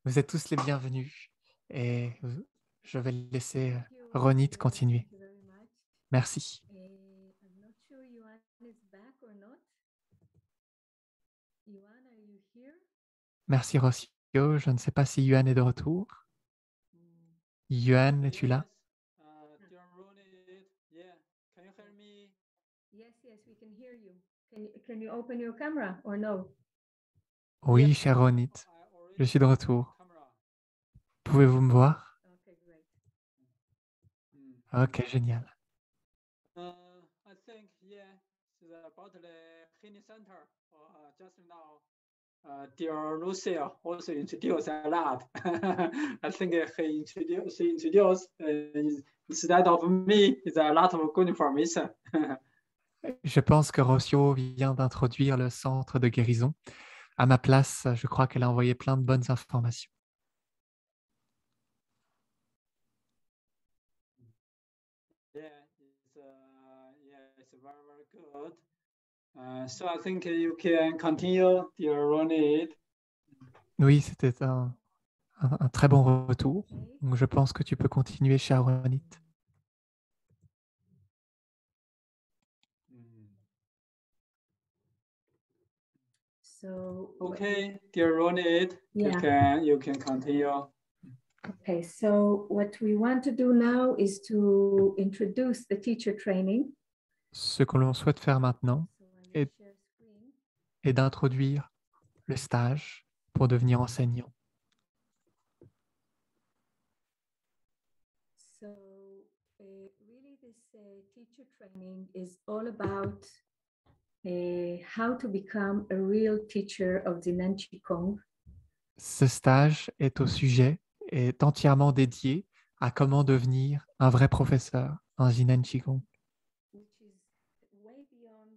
Vous êtes tous les bienvenus et je vais laisser Ronit continuer. Merci. I'm not sure Yuan is back. Merci Rocio. Je ne sais pas si Yuan est de retour. Yuan, es-tu là? Dear Ronit, yeah, can you hear me? Yes, we can hear you. Can you open your camera or no? Oui, cher Ronit, I already je suis de opened retour. camera. Pouvez-vous me voir? Okay, great. Ok, génial. I think, yeah, it's about the healing center. Just now, dear Lucia also introduced a lot. I think she introduced instead of me, it's a lot of good information. Je pense que Rocio vient d'introduire le centre de guérison. À ma place, je crois qu'elle a envoyé plein de bonnes informations. It's very, very good. So I think you can continue, dear Ronit. Oui, c'était un très bon retour. Donc, je pense que tu peux continuer, cher Ronit. So Okay, dear Ronit, Yeah. you can continue. Okay, so what we want to do now is to introduce the teacher training. Ce que l'on souhaite faire maintenant So I will est, share screen. est d'introduire le stage pour devenir enseignant. So really this teacher training is all about how to become a real teacher of Zinan Qigong. Ce stage est au sujet, est entièrement dédié à comment devenir un vrai professeur en Jinan Qigong, Which is way beyond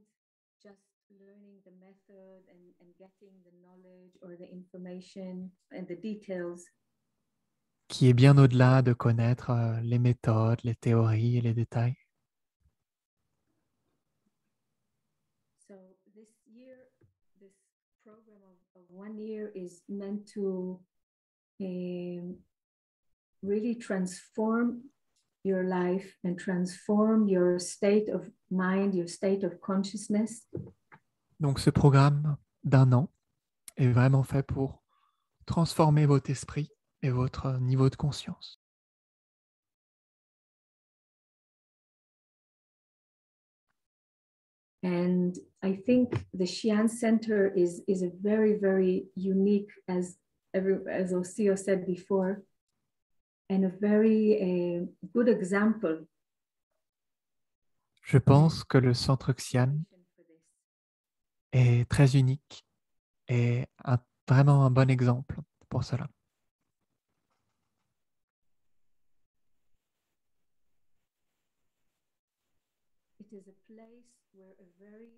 just learning the method and getting the knowledge or the information and the details. qui est bien au-delà de connaître les méthodes, les théories et les détails. So this year, this program of 1 year is meant to really transform your life and transform your state of mind, your state of consciousness. Donc ce programme d'1 an est vraiment fait pour transformer votre esprit et votre niveau de conscience. And I think the Xi'an Center is a very, very unique, as Osio said before, and a very good example. Je pense que le centre Xi'an est très unique et vraiment un bon exemple pour cela. It is a place where a very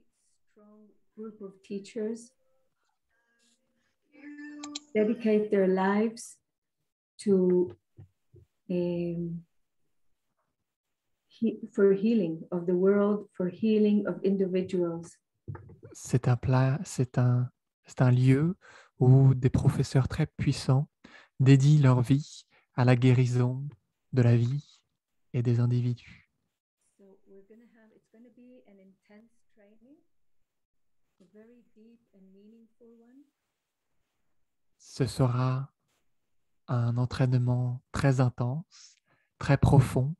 strong group of teachers dedicate their lives to for healing of the world, for healing of individuals. C'est un lieu où des professeurs très puissants dédient leur vie à la guérison de la vie et des individus. So it's going to be an intense training, a very deep and meaningful one. Ce sera un entraînement très intense, très profond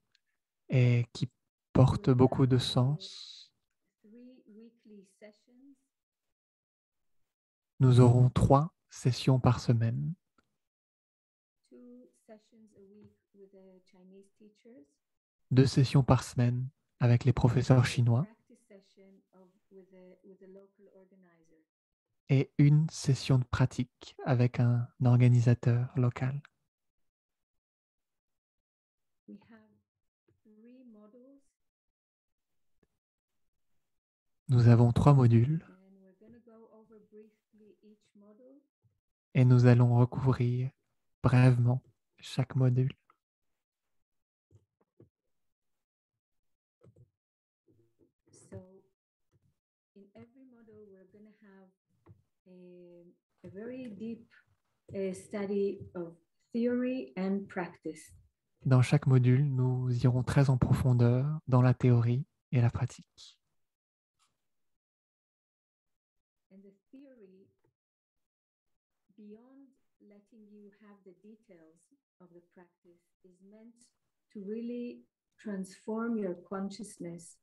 et qui porte beaucoup de sens. 3 weekly sessions. Nous aurons 3 sessions par semaine, 2 sessions a week with the Chinese teachers. 2 sessions par semaine avec les professeurs chinois Practice session with the local organizer. et 1 session de pratique avec un organisateur local. We have 3 modules. Nous avons 3 modules And we're going to go over briefly each module. et nous allons recouvrir brièvement chaque module. So in every module, we're going to have a very deep study of theory and practice. Dans chaque module, nous irons très en profondeur dans la théorie et la pratique. And the theory, beyond the details of the practice is meant to really transform your consciousness.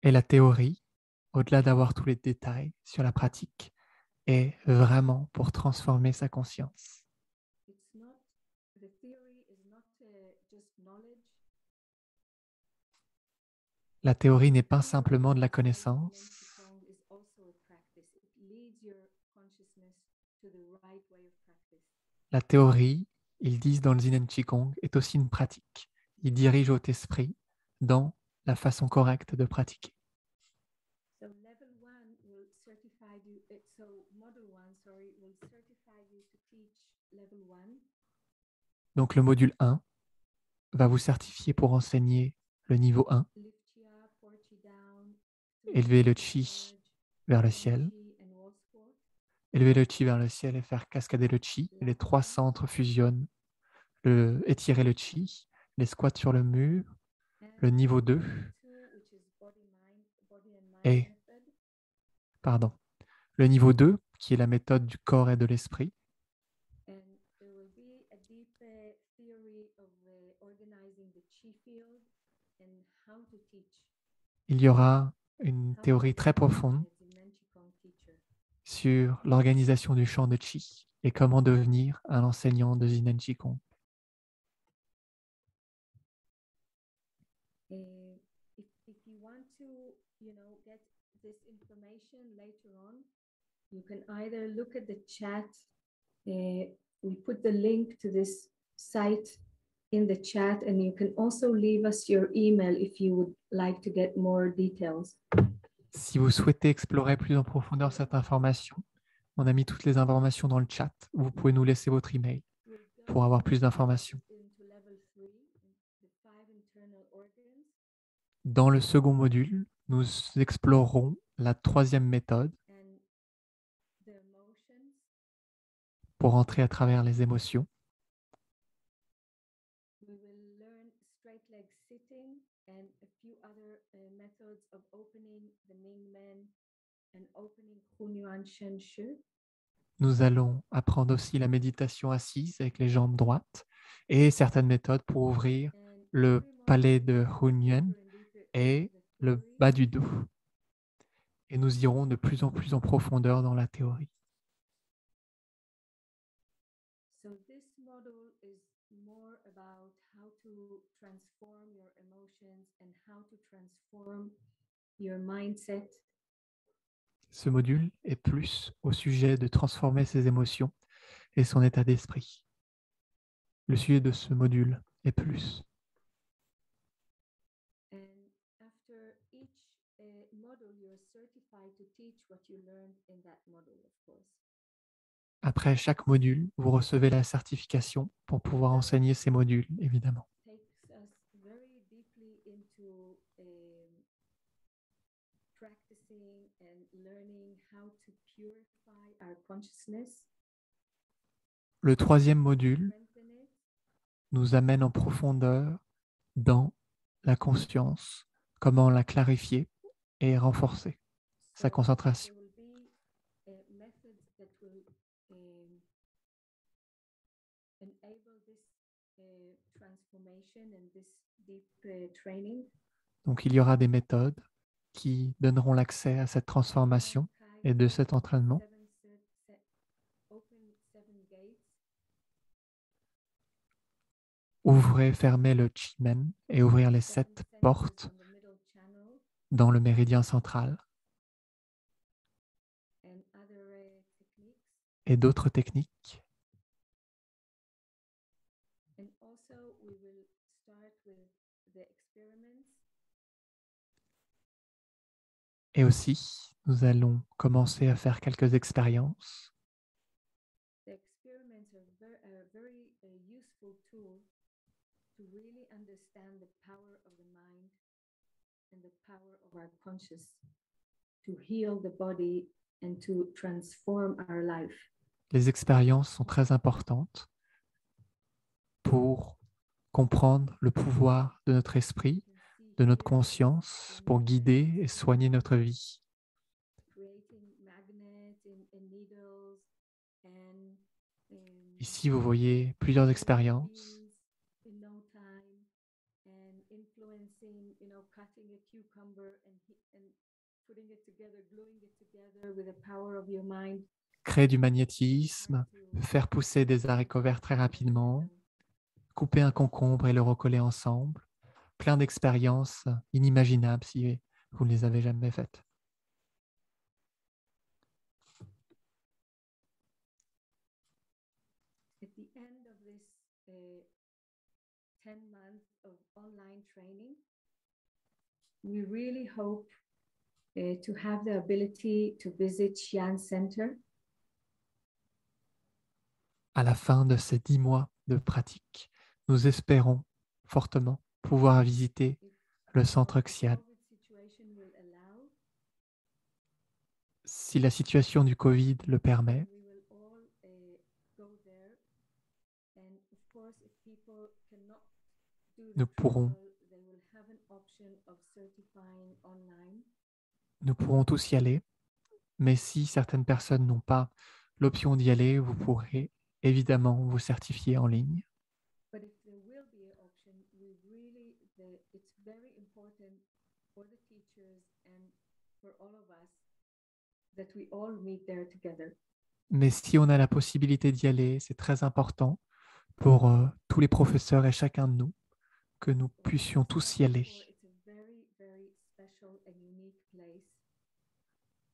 Et la théorie, au-delà d'avoir tous les détails sur la pratique, est vraiment pour transformer sa conscience. It's not, the theory is not just knowledge. La théorie n'est pas simplement de la connaissance. Is also a practice. It leads your consciousness to the right way of practice. La théorie, ils disent dans le Yin Qigong, est aussi une pratique. Il dirige votre esprit dans la façon correcte de pratiquer. So level 1 will certify you. So model 1, sorry, will certify you to teach level 1. Donc le module 1 va vous certifier pour enseigner le niveau 1, Lift you up, port you down, élever le chi vers le ciel, élever le chi vers le ciel et faire cascader le chi. Et les trois centres fusionnent, étirer le chi, les squats sur le mur, le niveau 2 et, le niveau 2 qui est la méthode du corps et de l'esprit. Il y aura une théorie très profonde sur l'organisation du champ de chi et comment devenir un enseignant de Yin Qigong. If you want to, get this information later on, you can either look at the chat. We put the link to this site in the chat, and you can also leave us your email if you would like to get more details. Si vous souhaitez explorer plus en profondeur cette information, on a mis toutes les informations dans le chat. Vous pouvez nous laisser votre email pour avoir plus d'informations. Dans le second module, nous explorerons la troisième méthode pour entrer à travers les émotions. Nous allons apprendre aussi la méditation assise avec les jambes droites et certaines méthodes pour ouvrir le palais de Hunyuan et le bas du dos. Et nous irons de plus en profondeur dans la théorie. So this model is more about how to transform your emotions and how to transform your mindset. Ce module est plus au sujet de transformer ses émotions et son état d'esprit. Le sujet de ce module est plus. And after each model, you're certified to teach what you learned in that model, of course. Après chaque module, vous recevez la certification pour pouvoir enseigner ces modules, évidemment. Takes us very deeply into practicing and learning how to purify our consciousness. Le troisième module nous amène en profondeur dans la conscience, comment la clarifier et renforcer sa concentration. Donc il y aura des méthodes qui donneront l'accès à cette transformation et de cet entraînement. Ouvrez, fermez le Chi-Men et ouvrir les 7 portes dans le méridien central. Et d'autres techniques. Et aussi, nous allons commencer à faire quelques expériences. To really understand the power of the mind and the power of our conscious, to heal the body and to transform our life. Les expériences sont très importantes pour comprendre le pouvoir de notre esprit, de notre conscience, pour guider et soigner notre vie. Creating magnets and needles and Ici, vous voyez plusieurs expériences. In no time, and influencing, cutting a cucumber and putting it together, gluing it together with the power of your mind. Créer du magnétisme, faire pousser des haricots verts très rapidement, couper un concombre et le recoller ensemble. Plein d'expériences inimaginables si vous ne les avez jamais faites. At the end of this 10 months of online training, we really hope to have the ability to visit Xi'an Center. À la fin de ces 10 mois de pratique, nous espérons fortement pouvoir visiter le centre Xi'an. Si la situation du Covid le permet, nous pourrons tous y aller, mais si certaines personnes n'ont pas l'option d'y aller, vous pourrez évidemment vous certifier en ligne. Mais si on a la possibilité d'y aller, c'est très important pour tous les professeurs et chacun de nous que nous puissions tous y aller.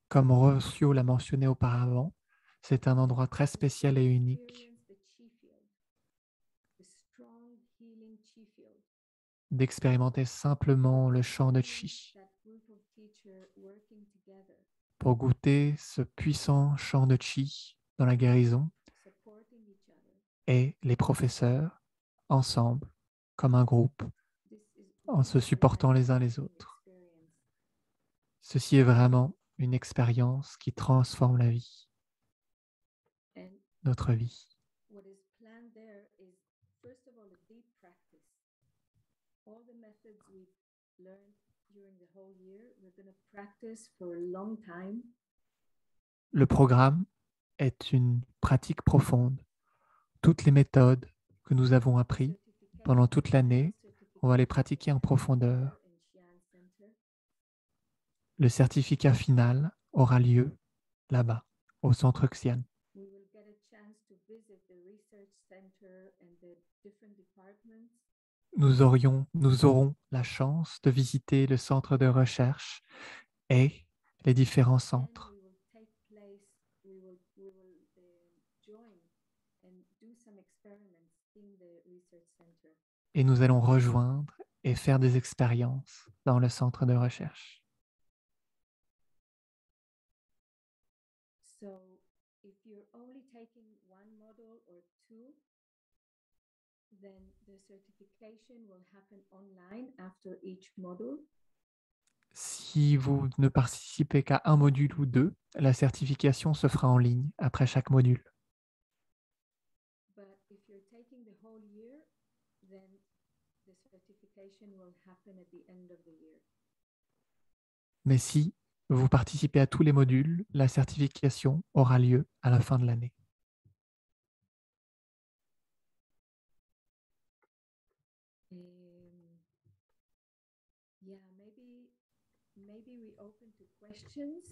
Comme Rocio l'a mentionné auparavant, c'est un endroit très spécial et unique d'expérimenter simplement le champ de Qi pour goûter ce puissant champ de Qi dans la guérison et les professeurs ensemble comme un groupe en se supportant les uns les autres. Ceci est vraiment une expérience qui transforme la vie, notre vie. Le programme est une pratique profonde. Toutes les méthodes que nous avons apprises pendant toute l'année, on va les pratiquer en profondeur. Le certificat final aura lieu là-bas, au centre Xi'an. Nous aurons la chance de visiter le centre de recherche et les différents centres. Et nous allons rejoindre et faire des expériences dans le centre de recherche. If you're only taking one module or two, then the certification will happen online after each module. Si vous ne participez qu'à un module ou deux, la certification se fera en ligne après chaque module. But if you're taking the whole year, then the certification will happen at the end of the year. Mais si vous participez à tous les modules, la certification aura lieu à la fin de l'année. Yeah, maybe we open to questions.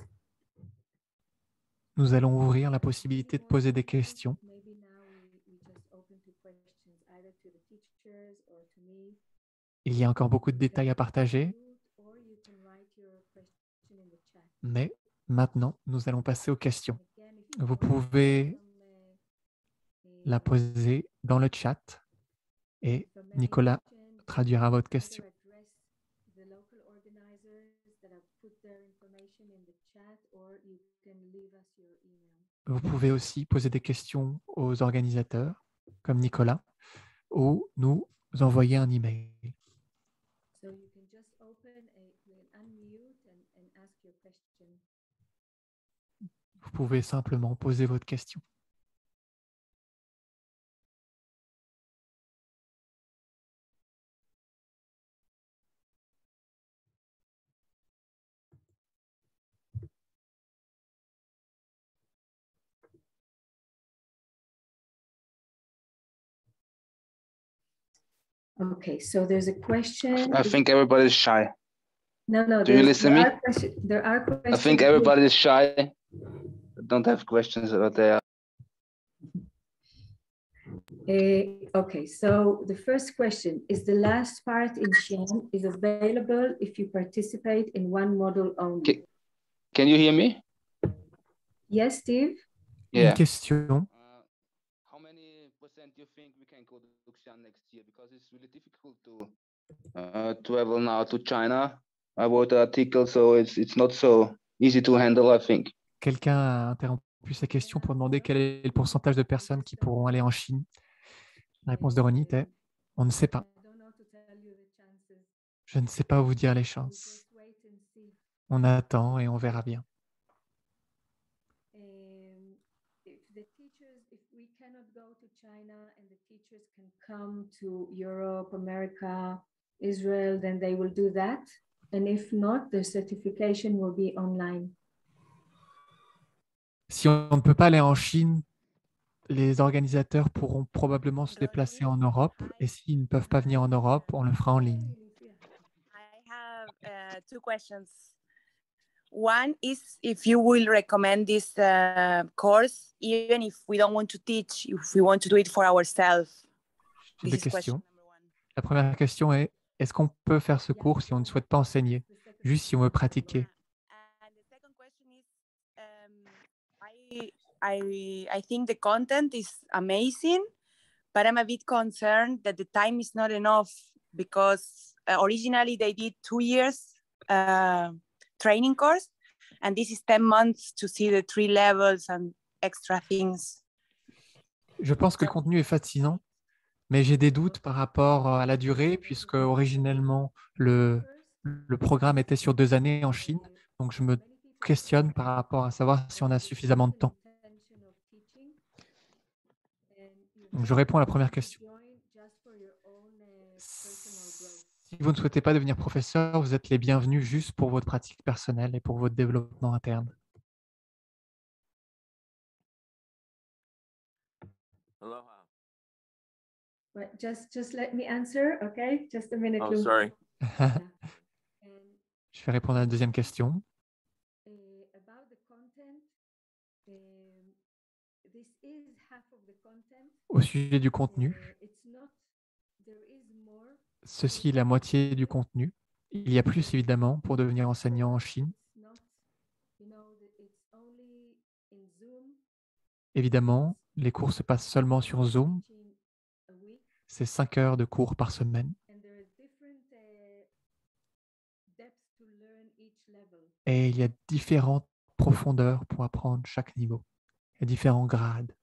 Nous allons ouvrir la possibilité de poser des questions. Maybe now we just open to questions either to the teachers or to me. Il y a encore beaucoup de détails à partager, mais maintenant, nous allons passer aux questions. Vous pouvez la poser dans le chat et Nicolas traduira votre question. Vous pouvez aussi poser des questions aux organisateurs, comme Nicolas, ou nous envoyer un email. Vous pouvez simplement poser votre question. Okay, so there's a question. I think everybody's shy. No, Do you listen to me? There are questions. I think everybody's shy. I don't have questions, but they are. Okay, so the first question is the last part in Xi'an is available if you participate in one model only. Can you hear me? Yes, Steve? Une question. How many percent do you think we can go to Xi'an next year? Because it's really difficult to travel now to China. I wrote an article, so it's not so easy to handle, I think. Quelqu'un a interrompu sa question pour demander quel est le pourcentage de personnes qui pourront aller en Chine. La réponse de Ronit est « On ne sait pas. Je ne sais pas vous dire les chances. On attend et on verra bien. » If we cannot go to China and the teachers can come to Europe, America, Israel, then they will do that. And if not, the certification will be online. Si on ne peut pas aller en Chine, les organisateurs pourront probablement se déplacer en Europe. Et s'ils ne peuvent pas venir en Europe, on le fera en ligne. I have two questions. One is if you will recommend this course, even if we don't want to teach, if we want to do it for ourselves. J'ai deux questions. La première question est, est-ce qu'on peut faire ce cours si on ne souhaite pas enseigner, juste si on veut pratiquer? And the second question is, I think the content is amazing, but I'm a bit concerned that the time is not enough because originally they did 2 years training course, and this is 10 months to see the 3 levels and extra things. Je pense que le contenu est fascinant, mais j'ai des doutes par rapport à la durée, puisque originellement, le programme était sur 2 années en Chine. Donc, je me questionne par rapport à savoir si on a suffisamment de temps. Donc, je réponds à la première question. Si vous ne souhaitez pas devenir professeur, vous êtes les bienvenus juste pour votre pratique personnelle et pour votre développement interne. Aloha. But just let me answer, okay? Just a minute. Oh, Lou. sorry. Je vais répondre à la deuxième question. About the content, this is half of the content. Au sujet du contenu, There is more. ceci est la moitié du contenu. Il y a plus, évidemment, pour devenir enseignant en Chine. It's only in Zoom. Évidemment, les cours se passent seulement sur Zoom. A week. C'est 5 heures de cours par semaine. And there is different depths to learn each level. Et il y a différentes profondeurs pour apprendre chaque niveau. Il y a différents grades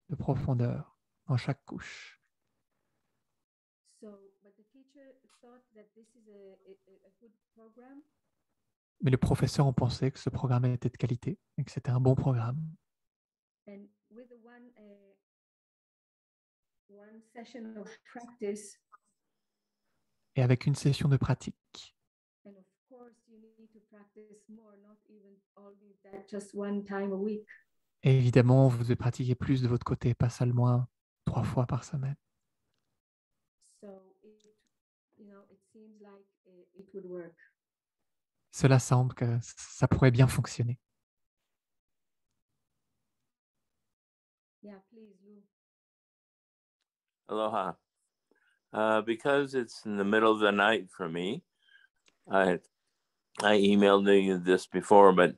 de profondeur dans chaque couche. But the teacher thought that this is a good program. Mais les professeurs ont pensé que ce programme était de qualité et que c'était un bon programme. And with one session of practice, Et avec une session de pratique, and of course you need to practice more, not even only that, just one time a week. et évidemment, vous devez pratiquer plus de votre côté, pas seulement 3 fois par semaine. So it seems like it would work. Cela semble que ça pourrait bien fonctionner. Yeah, please, Lou. Aloha. Because it's in the middle of the night for me, I emailed you this before, but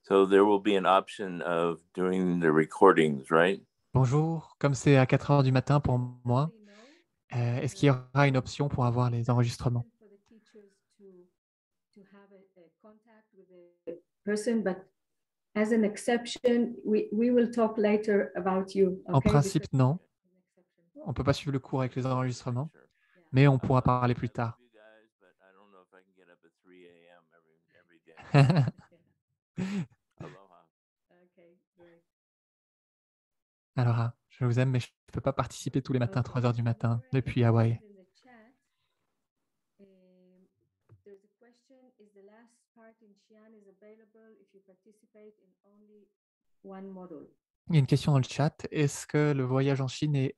so there will be an option of doing the recordings, right? Bonjour, comme c'est à 4 heures du matin pour moi, est-ce qu'il y aura une option pour avoir les enregistrements? For the teachers to have a contact with the person, but as an exception, we will talk later about you. En Okay? principe, non. On ne peut pas suivre le cours avec les enregistrements, mais on pourra parler plus tard. Alors, je vous aime, mais je ne peux pas participer tous les matins à 3 heures du matin depuis Hawaï. Il y a une question dans le chat. Est-ce que le voyage en Chine est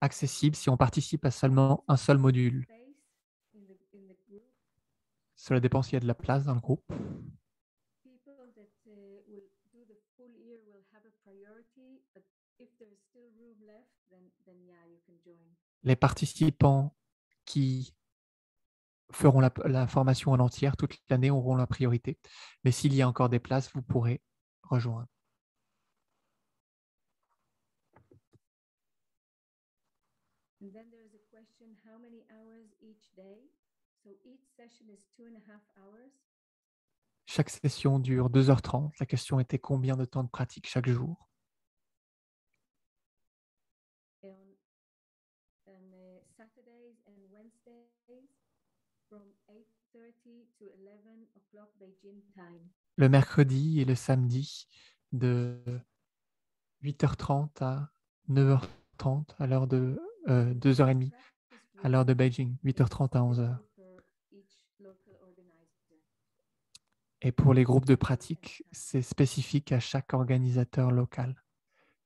accessible si on participe à seulement un seul module. Cela dépend s'il y a de la place dans le groupe. Les participants qui feront la formation en entière toute l'année auront la priorité. Mais s'il y a encore des places, vous pourrez rejoindre. And then there is a question, how many hours each day? So each session is 2.5 hours. Chaque session dure 2h30. La question était combien de temps de pratique chaque jour? On Saturdays and Wednesdays from 8:30 to 11 o'clock Beijing time. Le mercredi et le samedi de 8h30 à 9h30 à l'heure de 2h30 à l'heure de Beijing, 8h30 à 11h. Et pour les groupes de pratique, c'est spécifique à chaque organisateur local.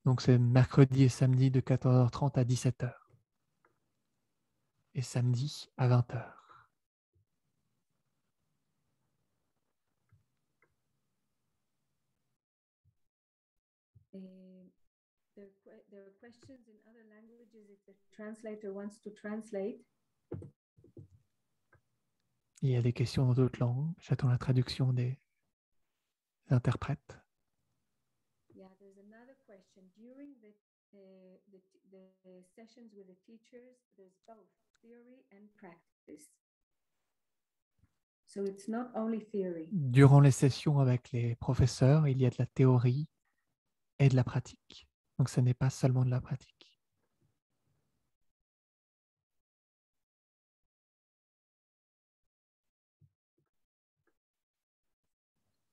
Donc c'est mercredi et samedi de 14h30 à 17h. Et samedi à 20h. There are questions in other languages if the translator wants to translate. Il y a des questions dans d'autres langues. J'attends la traduction des interprètes. Yeah, there's another question. During the sessions with the teachers, there's both theory and practice. So it's not only theory. Durant les sessions avec les professeurs, il y a de la théorie et de la pratique. Donc ce n'est pas seulement de la pratique.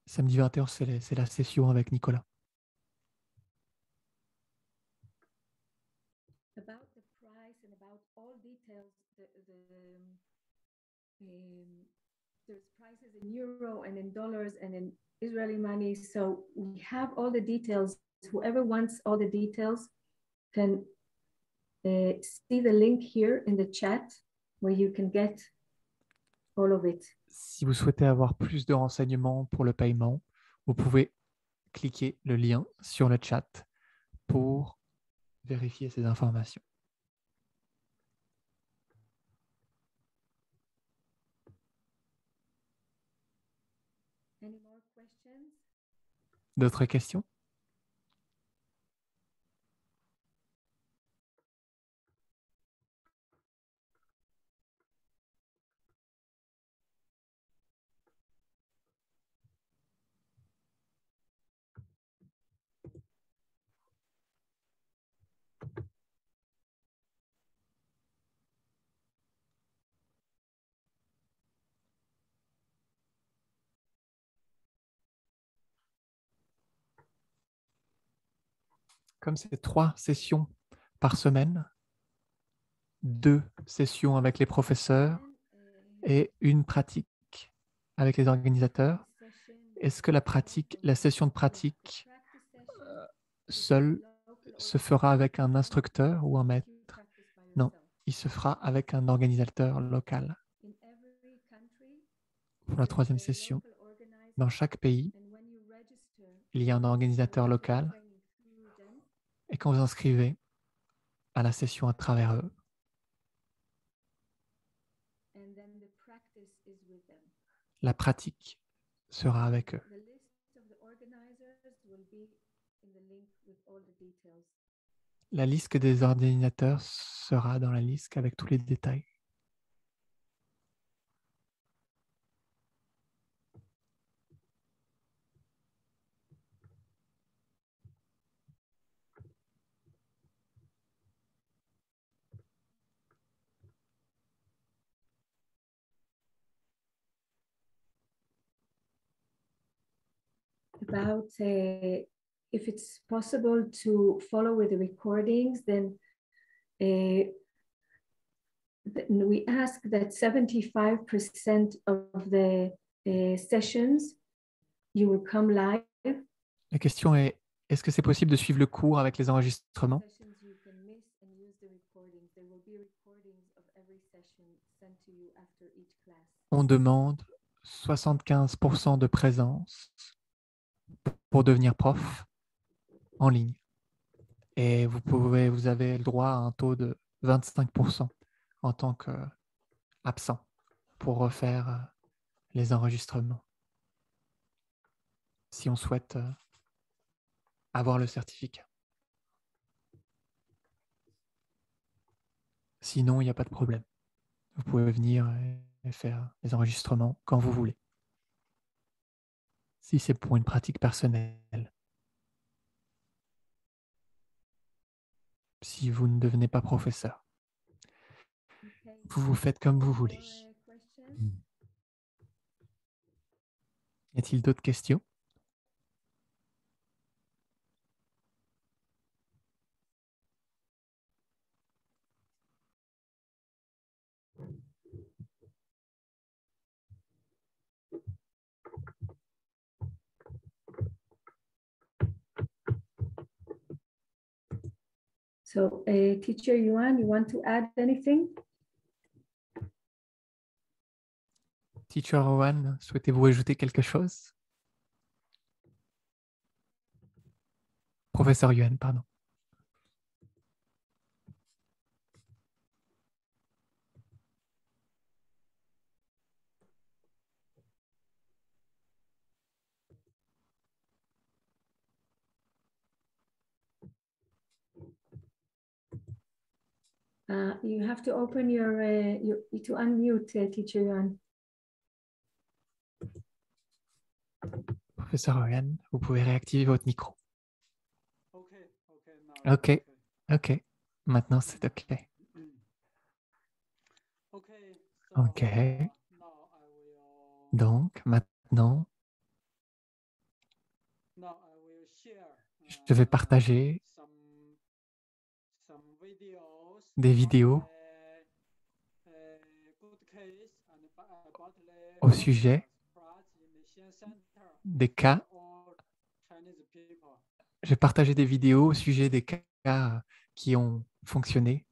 Samedi 21, c'est la session avec Nicolas. About the price and about all details, there's prices in euro and in dollars and in Israeli money. So we have all the details. Whoever wants all the details can see the link here in the chat where you can get all of it. Si vous souhaitez avoir plus de renseignements pour le paiement, vous pouvez cliquer le lien sur le chat pour vérifier ces informations. Any more questions? D'autres questions? Comme c'est 3 sessions par semaine, 2 sessions avec les professeurs et une pratique avec les organisateurs, est-ce que la session de pratique seule se fera avec un instructeur ou un maître? Non, il se fera avec un organisateur local. Pour la 3e session, dans chaque pays, il y a un organisateur local. Et quand vous inscrivez à la session à travers eux, la pratique sera avec eux. La liste des organisateurs sera dans la liste avec tous les détails. About if it's possible to follow with the recordings, then we ask that 75% of the sessions you will come live. La question est, est-ce que c'est possible de suivre le cours avec les enregistrements? recordings. There will be recordings of every session sent to you after each class. On demande 75% de présence pour devenir prof en ligne. Et vous avez le droit à un taux de 25% en tant qu'absent pour refaire les enregistrements. Si on souhaite avoir le certificat. Sinon, il n'y a pas de problème. Vous pouvez venir et faire les enregistrements quand vous voulez. Si c'est pour une pratique personnelle. Si vous ne devenez pas professeur. Okay. Vous faites comme vous voulez. More, questions? Y a-t-il d'autres questions? So, Teacher Yuan, you want to add anything? Teacher Rowan, souhaitez-vous ajouter quelque chose? Professeur Yuan, pardon. You have to open to unmute, Teacher Yuan. Professeur Rowan, vous pouvez réactiver votre micro. Okay, now. Ok, ok. Maintenant, c'est ok. Okay. So, Ok. now I will. Donc, maintenant, Now I will share. je vais partager Some videos. des vidéos Good case and about the au sujet in the Xi'an Center des cas. for Chinese people. Je vais partager des vidéos au sujet des cas qui ont fonctionné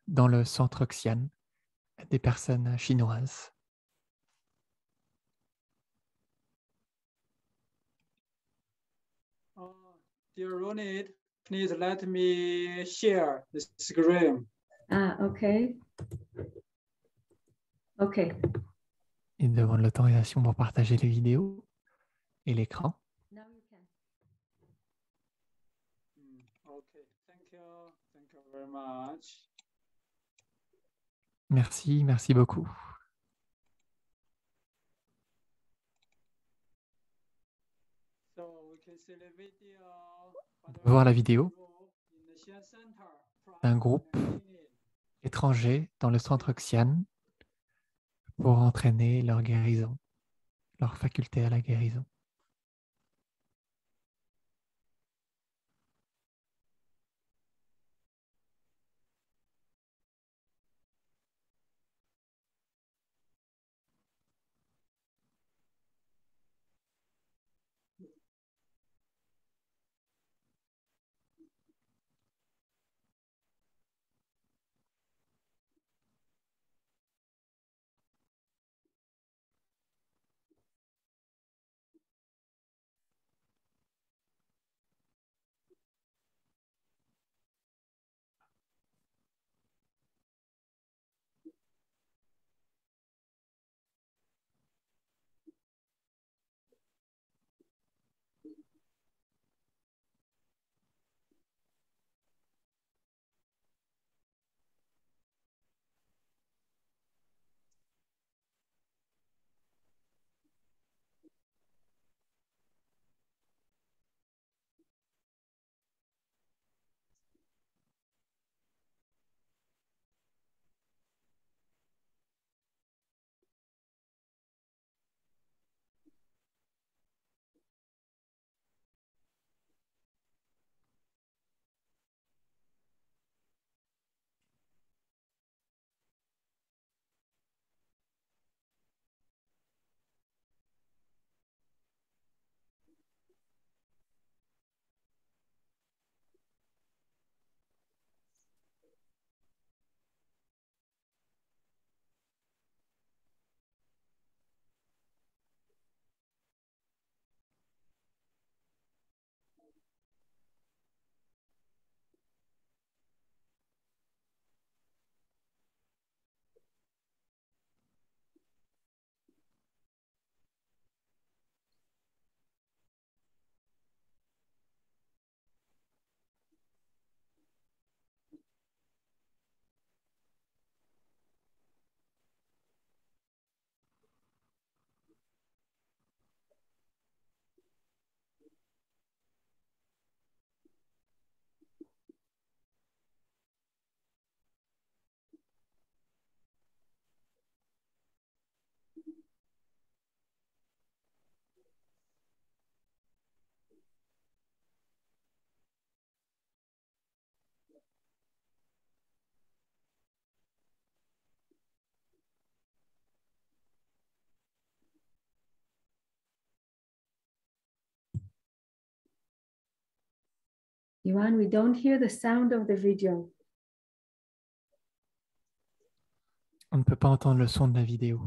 dans le centre Xi'an des personnes chinoises. Dear Ronit, please let me share the screen. Ah, okay. Okay. Ils demandent l'autorisation pour partager les vidéos et l'écran. Now you can. Okay, thank you. Thank you very much. Merci, merci beaucoup. So we can see the video. On peut voir la vidéo d'un groupe étranger dans le centre Xi'an pour entraîner leur guérison, leur faculté à la guérison. Yuan, we don't hear the sound of the video. On ne peut pas entendre le son de la vidéo.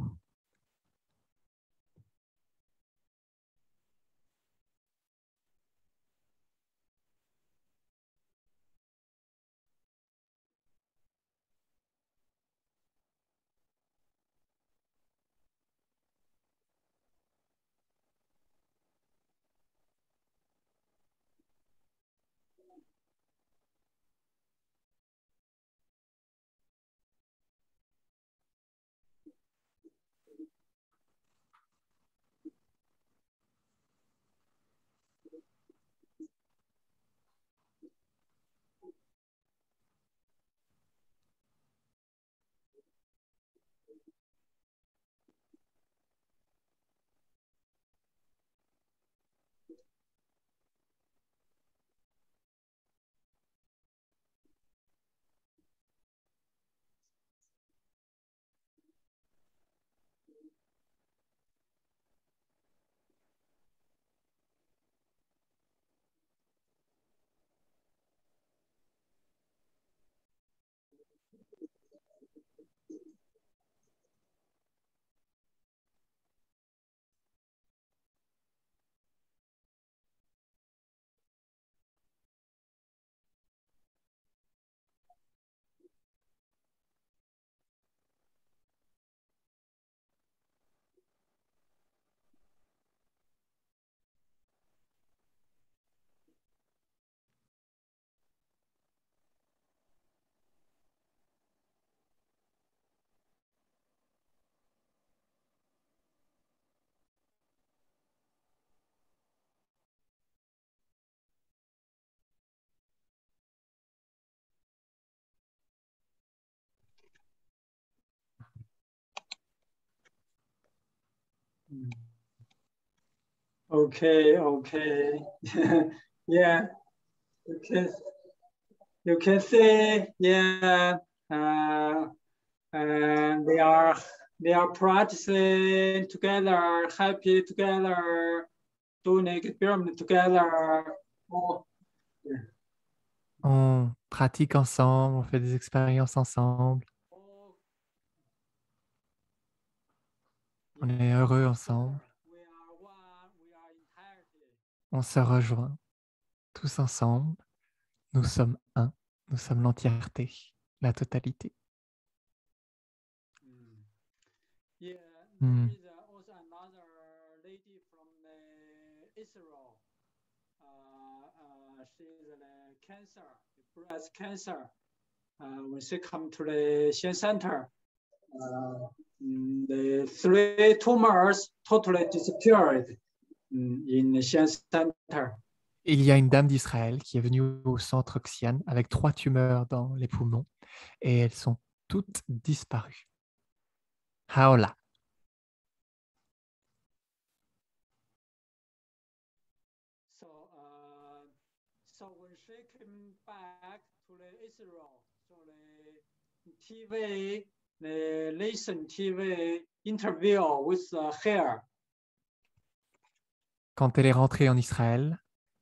Okay. Yeah, you can see, yeah, and they are practicing together, happy together, doing experiment together. Oh, yeah. On pratique ensemble, on fait des expériences ensemble, on est heureux ensemble, We are one, we are entirety. on se rejoint tous ensemble. Nous sommes un, nous sommes l'entièreté, la totalité. Yeah, Hmm. there is also another lady from Israel. She's cancer, breast cancer. When she come to the Xian Center, the 3 tumors totally disappeared in the Xian Center. Et il y a une dame d'Israël qui est venue au centre Xi'an avec 3 tumeurs dans les poumons et elles sont toutes disparues. Haola. So when she came back to the Israel, so the TV, the nation TV interview with her. Quand elle est rentrée en Israël,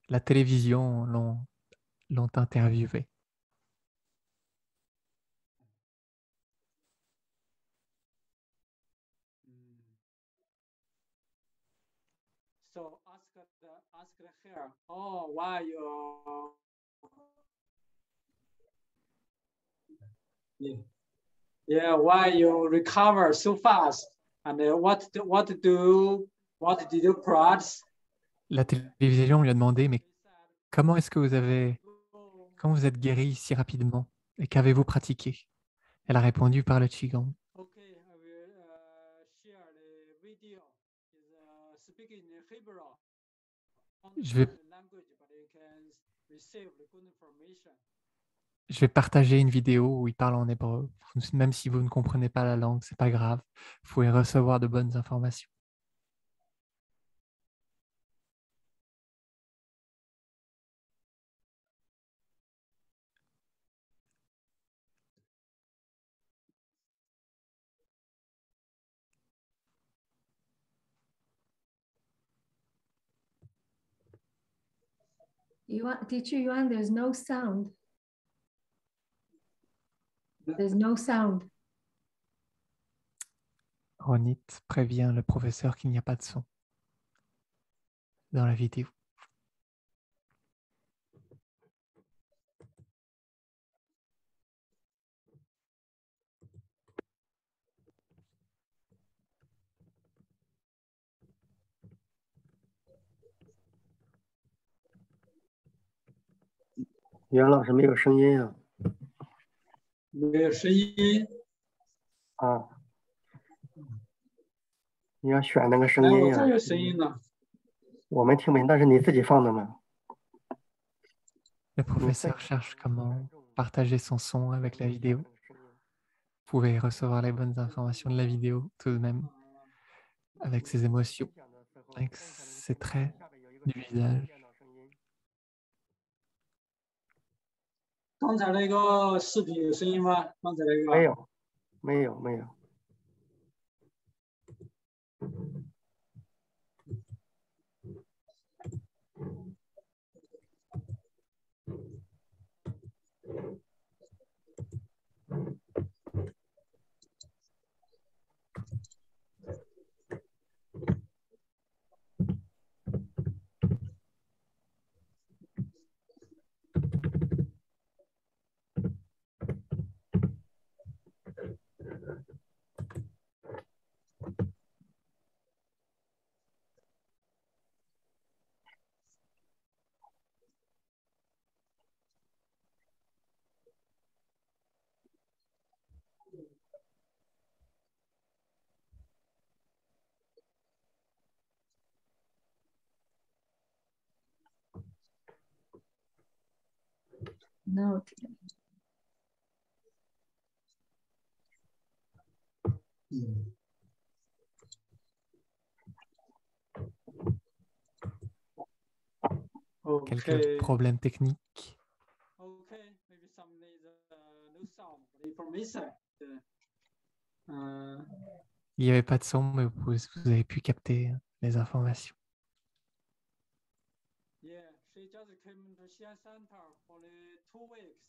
la télévision l'ont interviewée. So ask her, oh, why you? Yeah, why you recover so fast? And what did you practice? La télévision lui a demandé, mais comment est-ce que comment vous êtes guéri si rapidement et qu'avez-vous pratiqué? Elle a répondu par le Qigong. Okay, I will share the video. Is speaking in Hebrew. Je vais Language, but you can receive the good information. Je vais partager une vidéo où il parle en hébreu. Même si vous ne comprenez pas la langue, c'est pas grave. Vous pouvez recevoir de bonnes informations. Teacher Yuan, there's no sound. There's no sound. Ronit prévient le professeur qu'il n'y a pas de son dans la vidéo.袁老师没有声音啊！没有声音。啊，你要选那个声哎，音呀、我这有声音了。我们听不见，那是你自己放的吗？ Le professeur cherche comment partager son son avec la vidéo. Vous pouvez recevoir les bonnes informations de la vidéo tout de même, avec ses émotions, avec ses traits du visage. 刚才那个视频有声音吗？刚才那个没有，没有，没有。No. Quelques problèmes techniques. Okay, maybe some need no sound information. Il n'y avait pas de son, mais vous avez pu capter les informations. Yeah, she just came to Xi'an Center for the 2 weeks.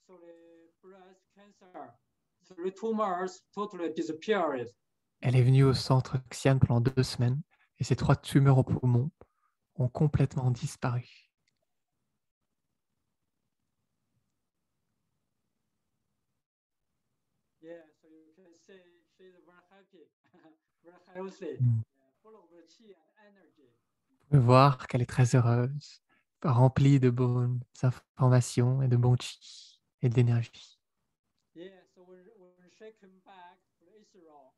So the breast cancer, 3 tumors totally disappeared. Elle est venue au centre Xi'an pendant 2 semaines et ces 3 tumeurs au poumon ont complètement disparu. Yeah, so you can see she's very happy, very healthy, full of qi and energy. Vous pouvez voir qu'elle est très heureuse, remplie de bonnes informations et de bon chi et d'énergie. Yeah, so when she came back to Israel,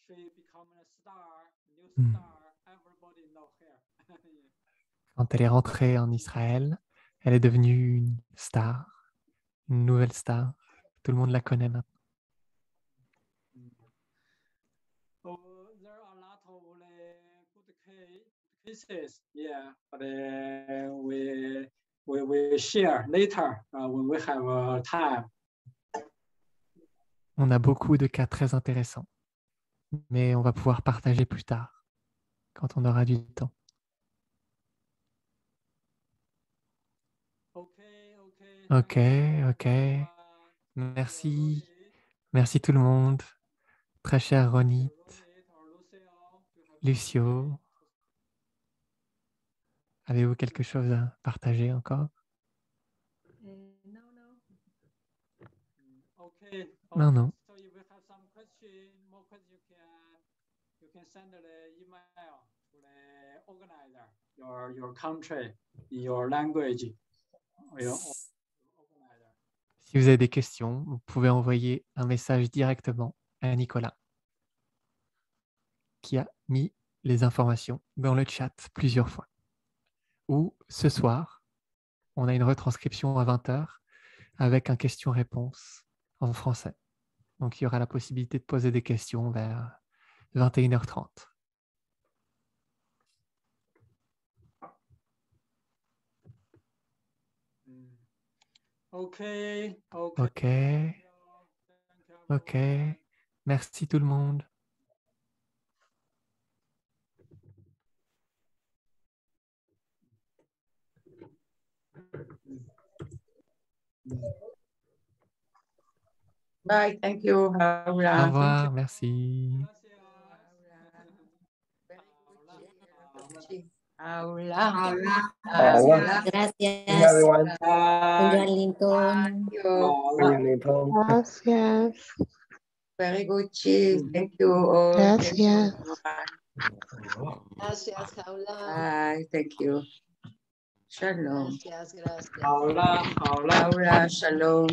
she became a star, new star. Everybody know her. Quand elle est rentrée en Israël, elle est devenue une star, une nouvelle star. Tout le monde la connaît maintenant. So there are a lot of good cases, yeah, but we share later when we have time. On a beaucoup de cas très intéressants, mais on va pouvoir partager plus tard, quand on aura du temps. Ok. Merci. Merci tout le monde. Très cher Ronit, Lucio. Avez-vous quelque chose à partager encore? Non, non. So if you have some more questions, you can send the email to the organizer, your country, in your language. Si vous avez des questions, vous pouvez envoyer un message directement à Nicolas, qui a mis les informations dans le chat plusieurs fois. Ou ce soir, on a une retranscription à 20h avec un question-réponse en français. Donc, il y aura la possibilité de poser des questions vers 21h30. Ok. Merci tout le monde. Bye. Thank you, Au Paula. revoir, merci. Paula. Paula. Gracias. Bye, everyone. Joan Linton. Bye, Linton. Gracias. Very good, Chief. Thank you all. Thank you, Gracias. everyone. Gracias, Paula. Bye. Thank you. Shalom. Gracias, gracias. Paula, Paula. Paula, shalom.